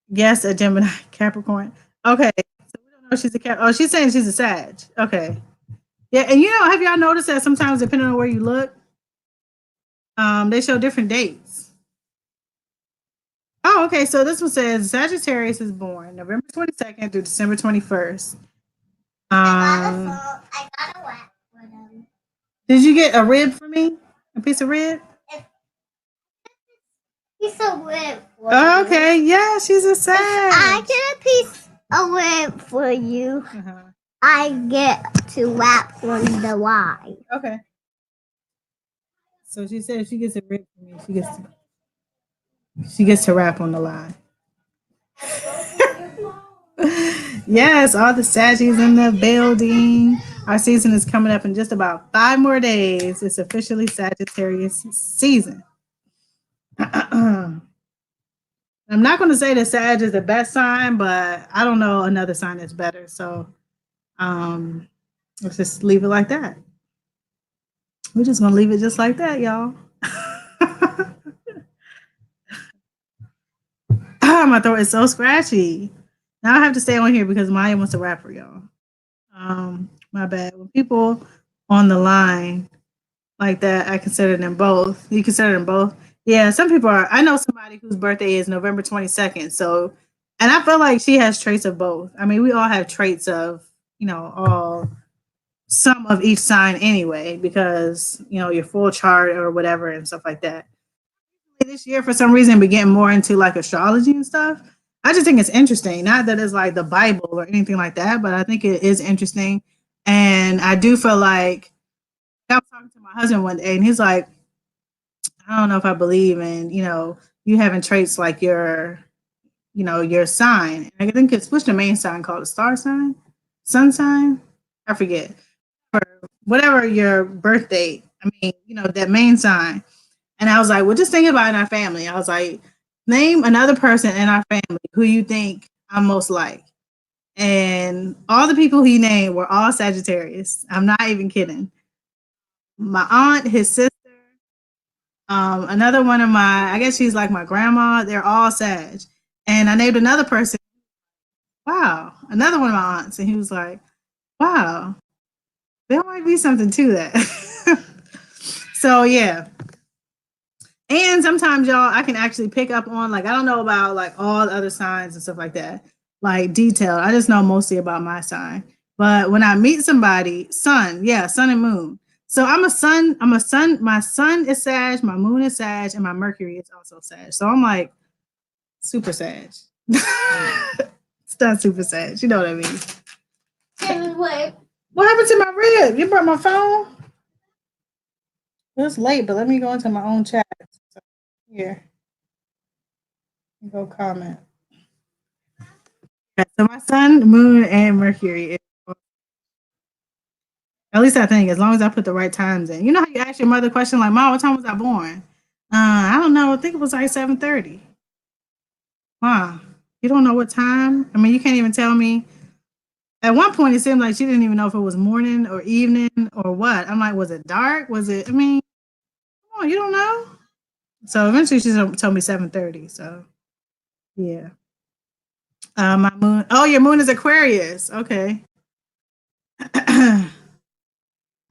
Yes, a Gemini, Capricorn. Okay. So we don't know if she's a Cap. Oh, she's saying she's a Sag. Okay. Yeah, and have y'all noticed that sometimes depending on where you look, they show different dates. Oh, okay. So this one says Sagittarius is born November 22nd through December 21st. I got a whack for them. Did you get a rib for me? A piece of rib? Piece of rib for you. Okay, yeah, she's a Sag. I get a piece of rib for you. I get to wrap on the Y. Okay. So she said if she gets a rib for me, she gets to rap on the line. Yes, all the Saggies in the building. Our season is coming up in just about 5 more days. It's officially Sagittarius season. I'm not going to say that Sag is the best sign, but I don't know another sign that's better. So let's just leave it like that. We're just going to leave it just like that, y'all. My throat is so scratchy. Now I have to stay on here because Maya wants to rap for y'all. My bad. When people on the line like that, I consider them both. You consider them both? Yeah, some people are. I know somebody whose birthday is November 22nd. So, and I feel like she has traits of both. I mean, we all have traits of, all some of each sign anyway, because, your full chart or whatever and stuff like that. This year, for some reason, been getting more into like astrology and stuff. I just think it's interesting. Not that it's like the Bible or anything like that, but I think it is interesting. And I do feel like I was talking to my husband one day, and he's like, I don't know if I believe in, you having traits like your sign. I think it's what's the main sign called? A star sign? Sun sign? I forget. Or whatever your birth date. I mean, that main sign. And I was like, well, just think about it in our family. I was like, name another person in our family who you think I'm most like. And all the people he named were all Sagittarius. I'm not even kidding. My aunt, his sister, another one of I guess she's like my grandma. They're all Sag. And I named another person. Wow, another one of my aunts, and he was like, wow, there might be something to that. So yeah. And sometimes y'all, I can actually pick up on, like, I don't know about like all the other signs and stuff like that, like detailed. I just know mostly about my sign. But when I meet somebody, sun and moon. So I'm a sun. My sun is Sag, my moon is Sag, and my Mercury is also Sag. So I'm like super Sag. It's not super Sag. You know what I mean? What happened to my rib? You brought my phone? It's late, but let me go into my own chat. So, here. Go comment. Yeah, so my sun, moon, and Mercury. At least I think, as long as I put the right times in. You know how you ask your mother a question like, "Mom, what time was I born?" I don't know. I think it was like 7:30. Huh? You don't know what time? I mean, you can't even tell me. At one point, it seemed like she didn't even know if it was morning or evening or what. I'm like, was it dark? Was it? I mean, come on, you don't know. So eventually, she told me 7:30. So yeah. My moon. Oh, your moon is Aquarius. Okay.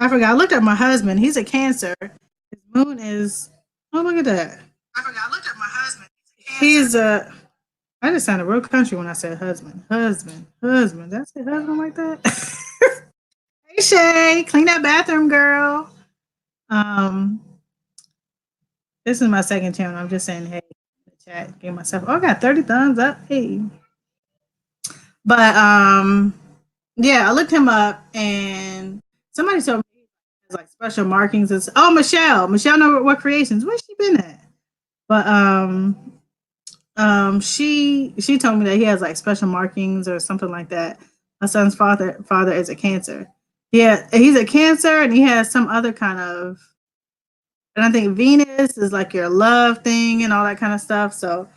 I forgot. I looked at my husband. He's a Cancer. His moon is. Oh, look at that. I forgot. I looked at my husband. He's a. I just sounded real country when I said husband. Husband. Did I say husband like that? Hey Shay, clean that bathroom, girl. Um, this is my second channel. I'm just saying, hey, in the chat, give myself. Oh, I got 30 thumbs up. Hey, but Yeah, I looked him up, and somebody told me he has like special markings. Oh, Michelle, know what creations? Where's she been at? But she told me that he has like special markings or something like that. My son's father is a Cancer. Yeah, he's a Cancer, and he has some other kind of. And I think Venus is like your love thing and all that kind of stuff. So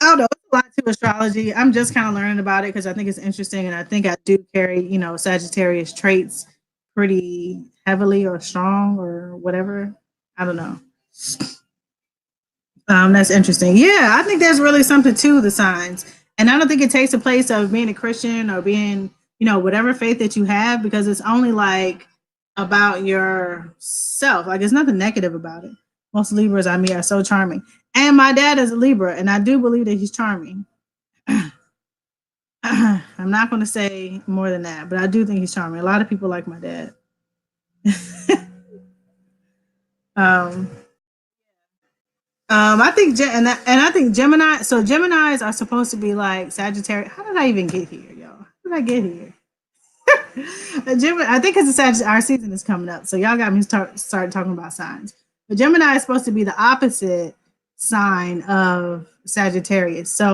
I don't know. It's a lot to astrology. I'm just kind of learning about it because I think it's interesting, and I think I do carry, Sagittarius traits pretty heavily or strong or whatever. I don't know. That's interesting. Yeah, I think there's really something to the signs, and I don't think it takes the place of being a Christian or being, whatever faith that you have, because it's only like about yourself. Like, there's nothing negative about it. Most Libras I meet are so charming, and my dad is a Libra, and I do believe that he's charming. I'm not going to say more than that, but I do think he's charming. A lot of people like my dad. um, I think I think Gemini. So Geminis are supposed to be like Sagittarius. How did I even get here, y'all? How did I get here? Gemini. I think because our season is coming up, so y'all got me start talking about signs. But Gemini is supposed to be the opposite sign of Sagittarius. So I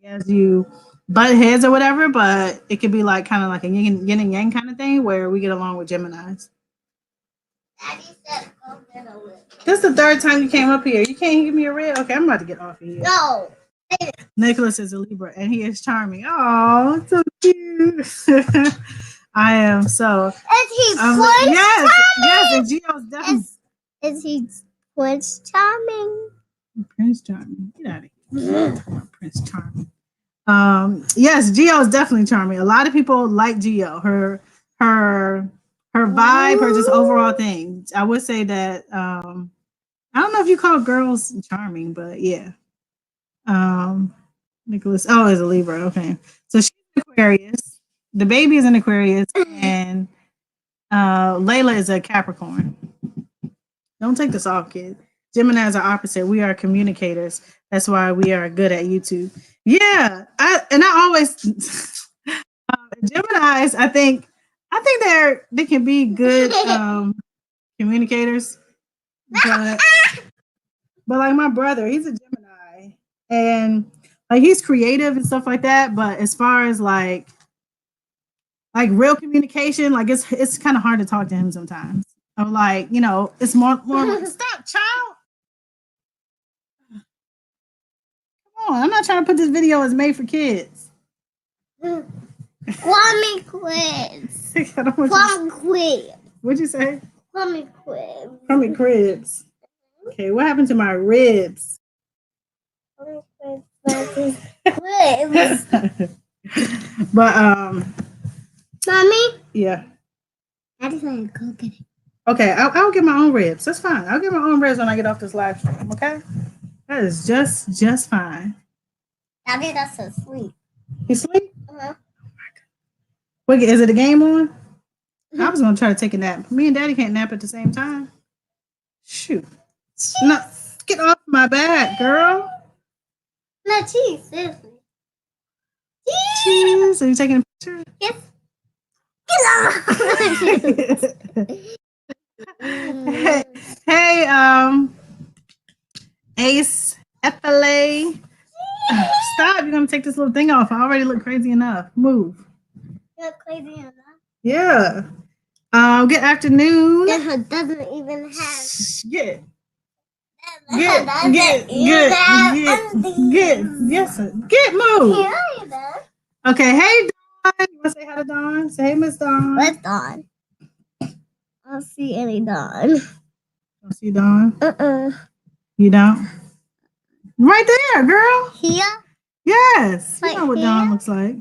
guess you butt heads or whatever, but it could be like kind of like a yin and yang kind of thing where we get along with Geminis. Daddy said, go get a rib. This is the third time you came up here. You can't give me a rib? Okay, I'm about to get off of here. No. Nicholas is a Libra and he is charming. Oh, so cute. I am so. Is he Prince yes, Charming? Yes, and Gio's definitely. Is he Prince Charming? Prince Charming. Get out of here. Prince Charming. Yes, Gio is definitely charming. A lot of people like Gio. Her vibe, her just overall thing. I would say that I don't know if you call girls charming, but yeah. Nicholas is a Libra. Okay. So she's an Aquarius. The baby is an Aquarius, and Layla is a Capricorn. Don't take this off, kid. Geminis are opposite. We are communicators. That's why we are good at YouTube. Yeah, I always Geminis. I think they can be good communicators, but like my brother, he's a Gemini, and like he's creative and stuff like that. But as far as like real communication, like it's kind of hard to talk to him sometimes. Or like it's more like, stop, child. Come on, I'm not trying to put this video as made for kids. Kwame Cribs. Kwame Cribs. What'd you say? Kwame Cribs. Kwame Cribs. Okay, what happened to my ribs? Kwame Cribs. But Mommy? Yeah. I just want to go get it. Okay, I'll get my own ribs. That's fine. I'll get my own ribs when I get off this live stream, okay? That is just fine. Daddy, that's asleep. You sleep? Uh-huh. Wait, is it a game on? I was gonna try to take a nap. Me and Daddy can't nap at the same time. Shoot. No, get off my back, girl. No, cheese, seriously. Cheese. Are you taking a picture? Yes. Hey, Ace FLA. Stop, you're gonna take this little thing off. I already look crazy enough. Move. You're crazy enough. Yeah. Good afternoon. It doesn't even have. Get. Yes, sir. Get moved. Okay, hey Dawn. You wanna say hi to Dawn? Say hey, Miss Dawn. Where's Dawn? I don't see any Dawn. Don't see Dawn? You don't? Right there, girl. Here? Yes. Right you know what here? Dawn looks like.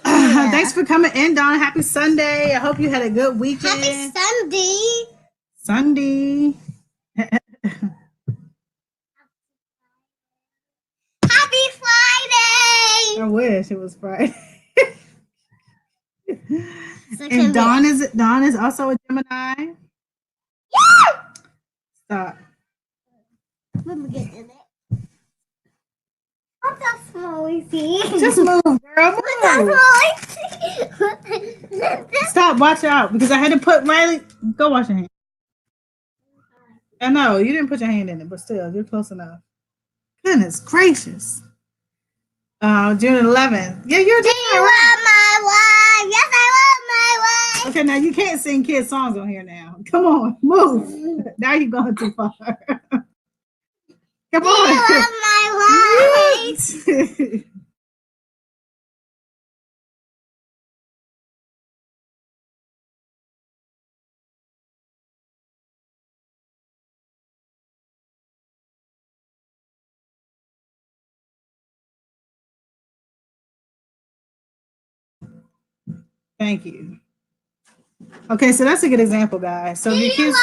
Thanks for coming in, Dawn. Happy Sunday. I hope you had a good weekend. Happy Sunday. Sunday. Happy Friday. I wish it was Friday. So And Dawn is also a Gemini. Yeah. Stop. Let me get in it. That's noisy. Just move, girl. Move. Stop. Watch out, because I had to put Riley. Go wash your hands. I know you didn't put your hand in it, but still, you're close enough. Goodness gracious. June 11th. Yeah, you're doing all right. My wife. Yes, I want my wife. Okay, now you can't sing kids songs on here now. Come on, move. Now you're going too far. Come on. You want my wife. Thank you. Okay, so that's a good example, guys. So your kids.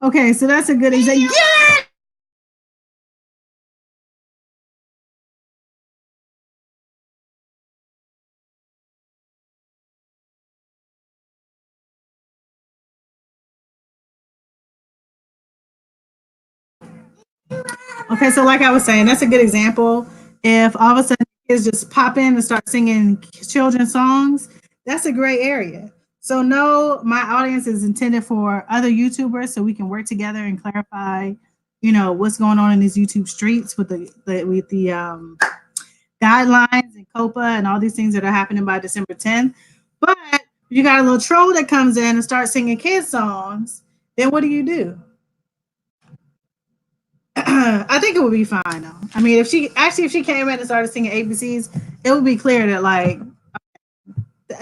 Okay, so that's a good example. Yeah! Okay, so like I was saying, that's a good example. If all of a sudden kids just pop in and start singing children's songs, that's a great area. So no, my audience is intended for other YouTubers, so we can work together and clarify, what's going on in these YouTube streets with the guidelines and COPA and all these things that are happening by December 10th. But you got a little troll that comes in and starts singing kids songs, then what do? I think it would be fine though. I mean, if she came in and started singing ABCs, it would be clear that like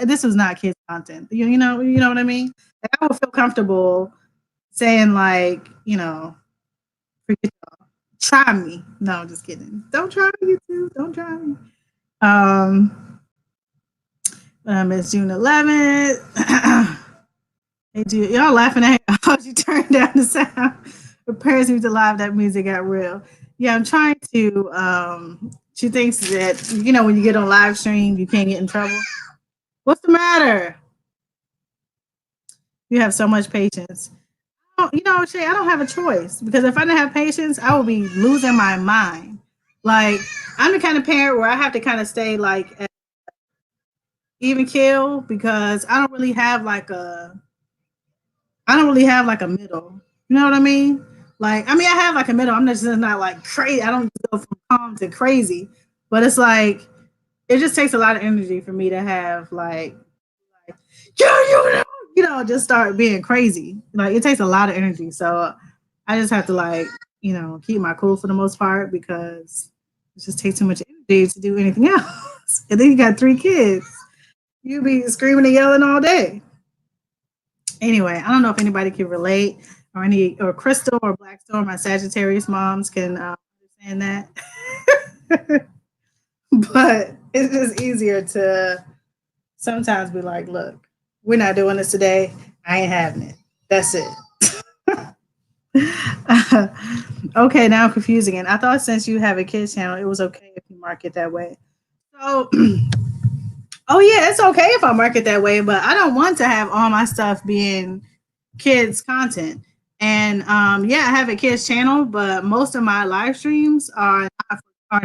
this was not kids content. You know what I mean? Like, I would feel comfortable saying like, forget y'all. Try me. No, just kidding. Don't try me, YouTube. Don't try me. It's June 11th. Hey, y'all laughing at how she turned down the sound. Prepares me to live. That means it got real. Yeah, I'm trying to. She thinks that when you get on live stream, you can't get in trouble. What's the matter? You have so much patience. Shay, I don't have a choice, because if I didn't have patience, I would be losing my mind. Like, I'm the kind of parent where I have to kind of stay like at even kill, because I don't really have like a middle. You know what I mean? Like, I have like a middle. I'm just not like crazy. I don't go from calm to crazy, but it's like it just takes a lot of energy for me to have like just start being crazy. Like, it takes a lot of energy, so I just have to like keep my cool for the most part, because it just takes too much energy to do anything else. And then you got 3 kids. You be screaming and yelling all day. Anyway, I don't know if anybody can relate, or Crystal or Blackstone, my Sagittarius moms, can understand that. But it's just easier to sometimes be like, look, we're not doing this today. I ain't having it. That's it. Okay, now I'm confused again. I thought since you have a kids channel, it was okay if you mark it that way. So, oh yeah, it's okay if I mark it that way, but I don't want to have all my stuff being kids content. And yeah, I have a kids channel, but most of my live streams are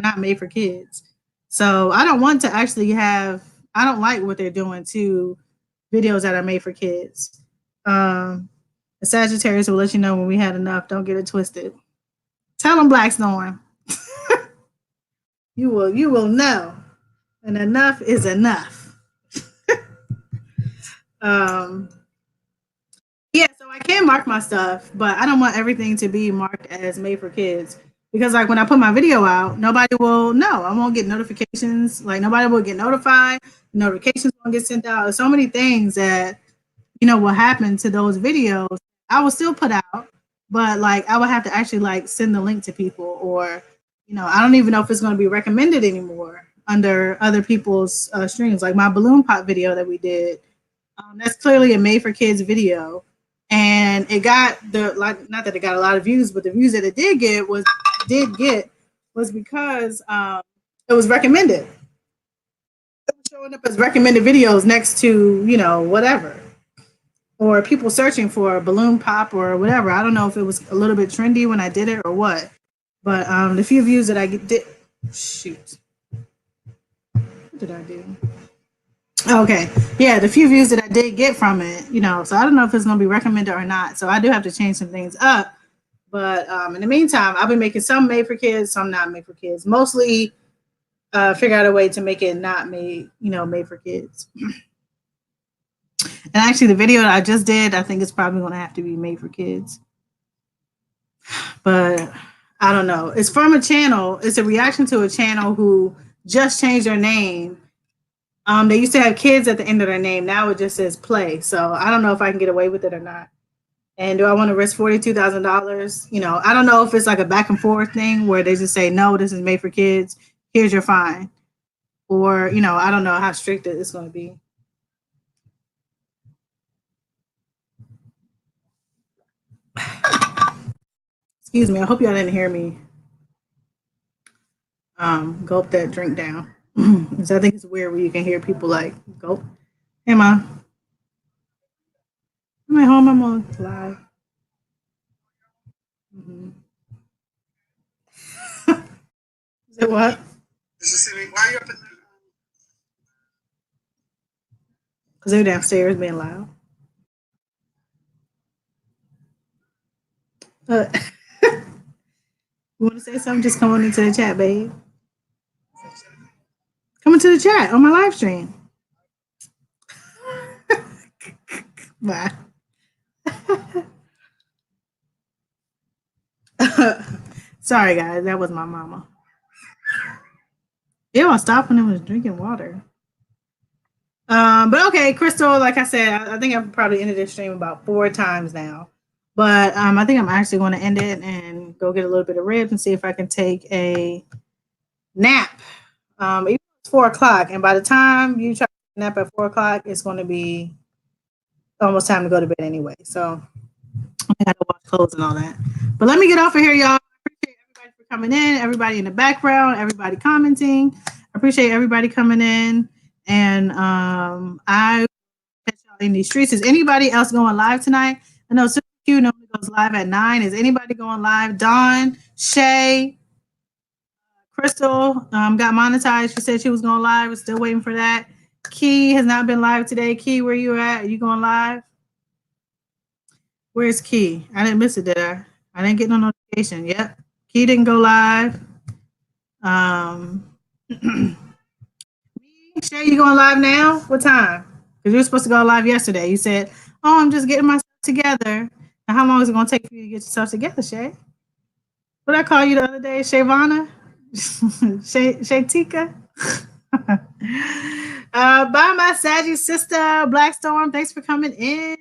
not made for kids. So I don't want to actually have. I don't like what they're doing to videos that are made for kids. The Sagittarius will let you know when we had enough. Don't get it twisted. Tell them, Blackstone. You will know, and enough is enough. Yeah, so I can mark my stuff, but I don't want everything to be marked as made for kids, because like when I put my video out, nobody will know. I won't get notifications. Like, nobody will get notified. Notifications won't get sent out. There's so many things that will happen to those videos. I will still put out, but like I would have to actually like send the link to people, or I don't even know if it's going to be recommended anymore under other people's streams. Like my balloon pop video that we did, that's clearly a made for kids video, and it got not that it got a lot of views, but the views that it did get was because it was recommended. It was showing up as recommended videos next to whatever. or people searching for a balloon pop or whatever. I don't know if it was a little bit trendy when I did it or what. But the few views that I did, shoot, what did I do? Okay, yeah, the few views that I did get from it, so I don't know if it's gonna be recommended or not. So I do have to change some things up. But in the meantime, I've been making some made for kids, some not made for kids. Mostly, figure out a way to make it not made for kids. And actually, the video that I just did, I think it's probably gonna have to be made for kids. But I don't know. It's from a channel. It's a reaction to a channel who just changed their name. They used to have kids at the end of their name. Now it just says play. So I don't know if I can get away with it or not. And do I want to risk $42,000? I don't know if it's like a back and forth thing where they just say, no, this is made for kids. Here's your fine. Or, I don't know how strict it's going to be. Excuse me. I hope y'all didn't hear me gulp that drink down. So I think it's weird when you can hear people like gulp. Hey, Ma. I'm at home. I'm on live. Mm-hmm. Is it what? Why are you up in there? Because they're downstairs being loud. You want to say something? Just come on into the chat, babe. Come into the chat on my live stream. Bye. Sorry, guys. That was my mama. Ew, I stopped when I was drinking water. But okay, Crystal, like I said, I think I've probably ended this stream about 4 times now. But I think I'm actually going to end it and go get a little bit of ribs and see if I can take a nap. Even if it's 4 o'clock, and by the time you try to nap at 4 o'clock, it's going to be almost time to go to bed anyway. So I got to wash clothes and all that. But let me get off of here, y'all. I appreciate everybody for coming in, everybody in the background, everybody commenting. I appreciate everybody coming in. And I catch y'all in these streets. Is anybody else going live tonight? I know Super Q normally goes live at 9. Is anybody going live? Dawn, Shay, Crystal got monetized. She said she was going live. We're still waiting for that. Key has not been live today. Key, where you at? Are you going live? Where's Key? I didn't miss it, did I? I didn't get no notification. Yep. Key didn't go live. Shay, you going live now? What time? Because you were supposed to go live yesterday. You said, oh, I'm just getting myself together. Now, how long is it going to take for you to get yourself together, Shay? What did I call you the other day? Shayvana? Shaytika? Bye, my Saggy sister, Black Storm. Thanks for coming in.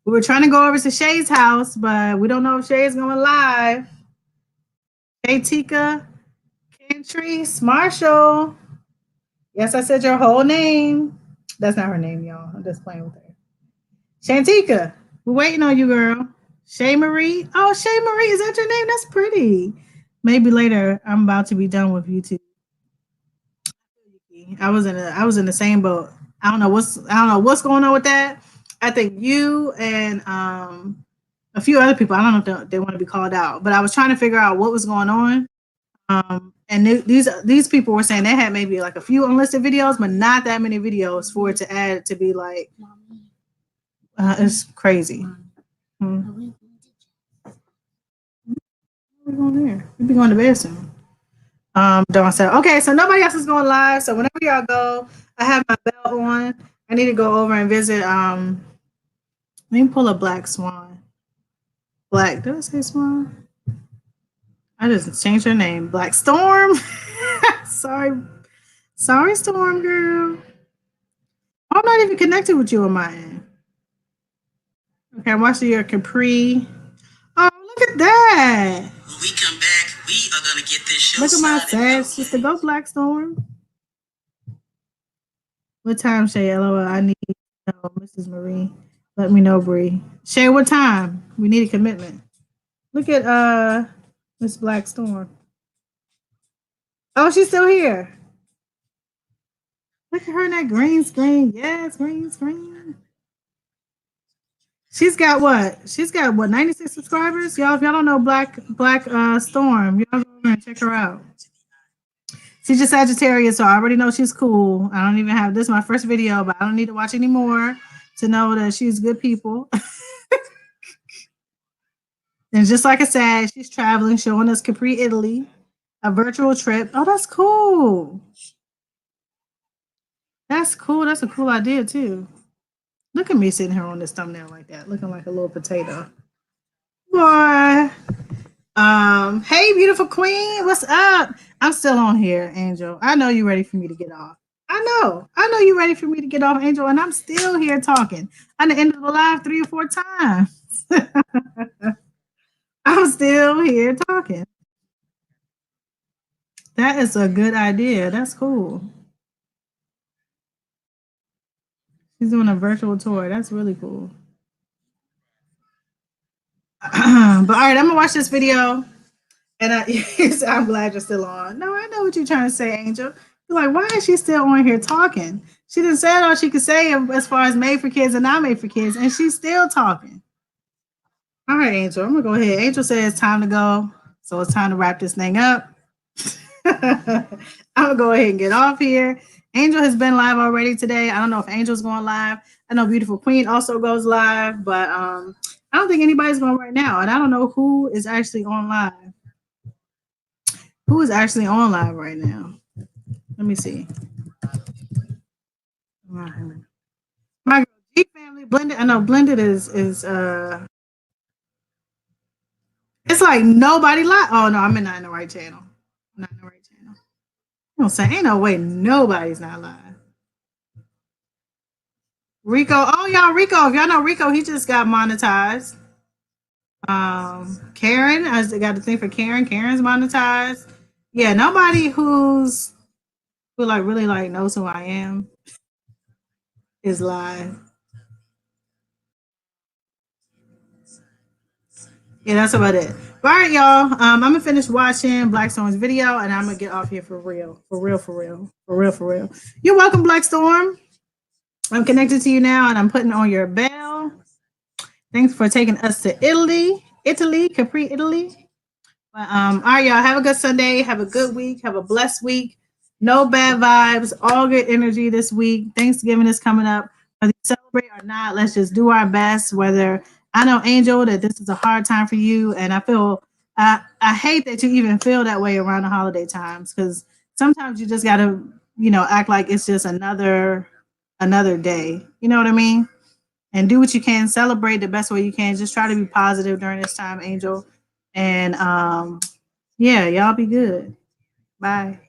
We were trying to go over to Shay's house, but we don't know if Shay is going live. Shaytika, Cantrice, Marshall. Yes, I said your whole name. That's not her name, y'all. I'm just playing with her. Shantika, we're waiting on you, girl. Shay Marie. Oh, Shay Marie, is that your name? That's pretty. Maybe later. I'm about to be done with YouTube. I was in the same boat. I don't know what's going on with that. I think you and a few other people. I don't know if they want to be called out, but I was trying to figure out what was going on. And these people were saying they had maybe like a few unlisted videos, but not that many videos for it to add to be like, it's crazy. We're going there. We'll be going to bed soon. Dawn said, okay, so nobody else is going live. So whenever y'all go, I have my bell on. I need to go over and visit. Let me pull a Black Swan. Black, did I say Swan? I just changed her name. Black Storm. Sorry, Storm girl. I'm not even connected with you on my end. Okay, I'm watching your Capri. Oh, look at that. When we come back, we are going to get this show Look at my sad sister. Go Black Storm. What time, Shay? LOL. I need to know, Mrs. Marie. Let me know, Bree. Shay, what time? We need a commitment. Look at Miss Black Storm. Oh, she's still here. Look at her in that green screen. Yes, green screen. She's got what? She's got what? 96 subscribers. Y'all, if y'all don't know Black Storm, y'all go over and check her out. She's just Sagittarius, so I already know she's cool. I don't even have this is my first video, but I don't need to watch anymore to know that she's good people. And just like I said, she's traveling, showing us Capri, Italy, a virtual trip. Oh, that's cool. That's cool. That's a cool idea too. Look at me sitting here on this thumbnail like that, looking like a little potato. Boy. Hey, beautiful queen. What's up? I'm still on here, Angel. I know you're ready for me to get off. I know you're ready for me to get off, Angel, and I'm still here talking. I done ended the live 3 or 4 times. I'm still here talking. That is a good idea. That's cool. She's doing a virtual tour. That's really cool. But all right, I'm gonna watch this video. And I'm glad you're still on. No, I know what you're trying to say, Angel. You're like, why is she still on here talking? She didn't say all she could say as far as made for kids and not made for kids, and she's still talking. All right, Angel, I'm gonna go ahead. Angel says it's time to go, so it's time to wrap this thing up. I'm gonna go ahead and get off here. Angel has been live already today. I don't know if Angel's going live. I know Beautiful Queen also goes live, but I don't think anybody's going right now, and I don't know who is actually on live. Who is actually on live right now? Let me see. My girl G family blended. I know blended is it's like nobody live. Oh no, I'm not in the right channel. I'm not in the right channel. I'm gonna say ain't no way nobody's not live. Rico, oh y'all, Rico, if y'all know Rico, he just got monetized. Karen, I got the thing for Karen. Karen's monetized. Yeah, nobody who like really like knows who I am is live. Yeah, that's about it. All right, y'all. I'm gonna finish watching Blackstorm's video, and I'm gonna get off here for real. You're welcome, Blackstorm. I'm connected to you now, and I'm putting on your bell. Thanks for taking us to Italy, Capri, Italy. But, all right, y'all. Have a good Sunday. Have a good week. Have a blessed week. No bad vibes. All good energy this week. Thanksgiving is coming up. Whether you celebrate or not, let's just do our best. Whether I know, Angel, that this is a hard time for you, and I feel I hate that you even feel that way around the holiday times, because sometimes you just gotta, act like it's just another day. You know what I mean? And do what you can, celebrate the best way you can. Just try to be positive during this time, Angel. And yeah, y'all be good. Bye.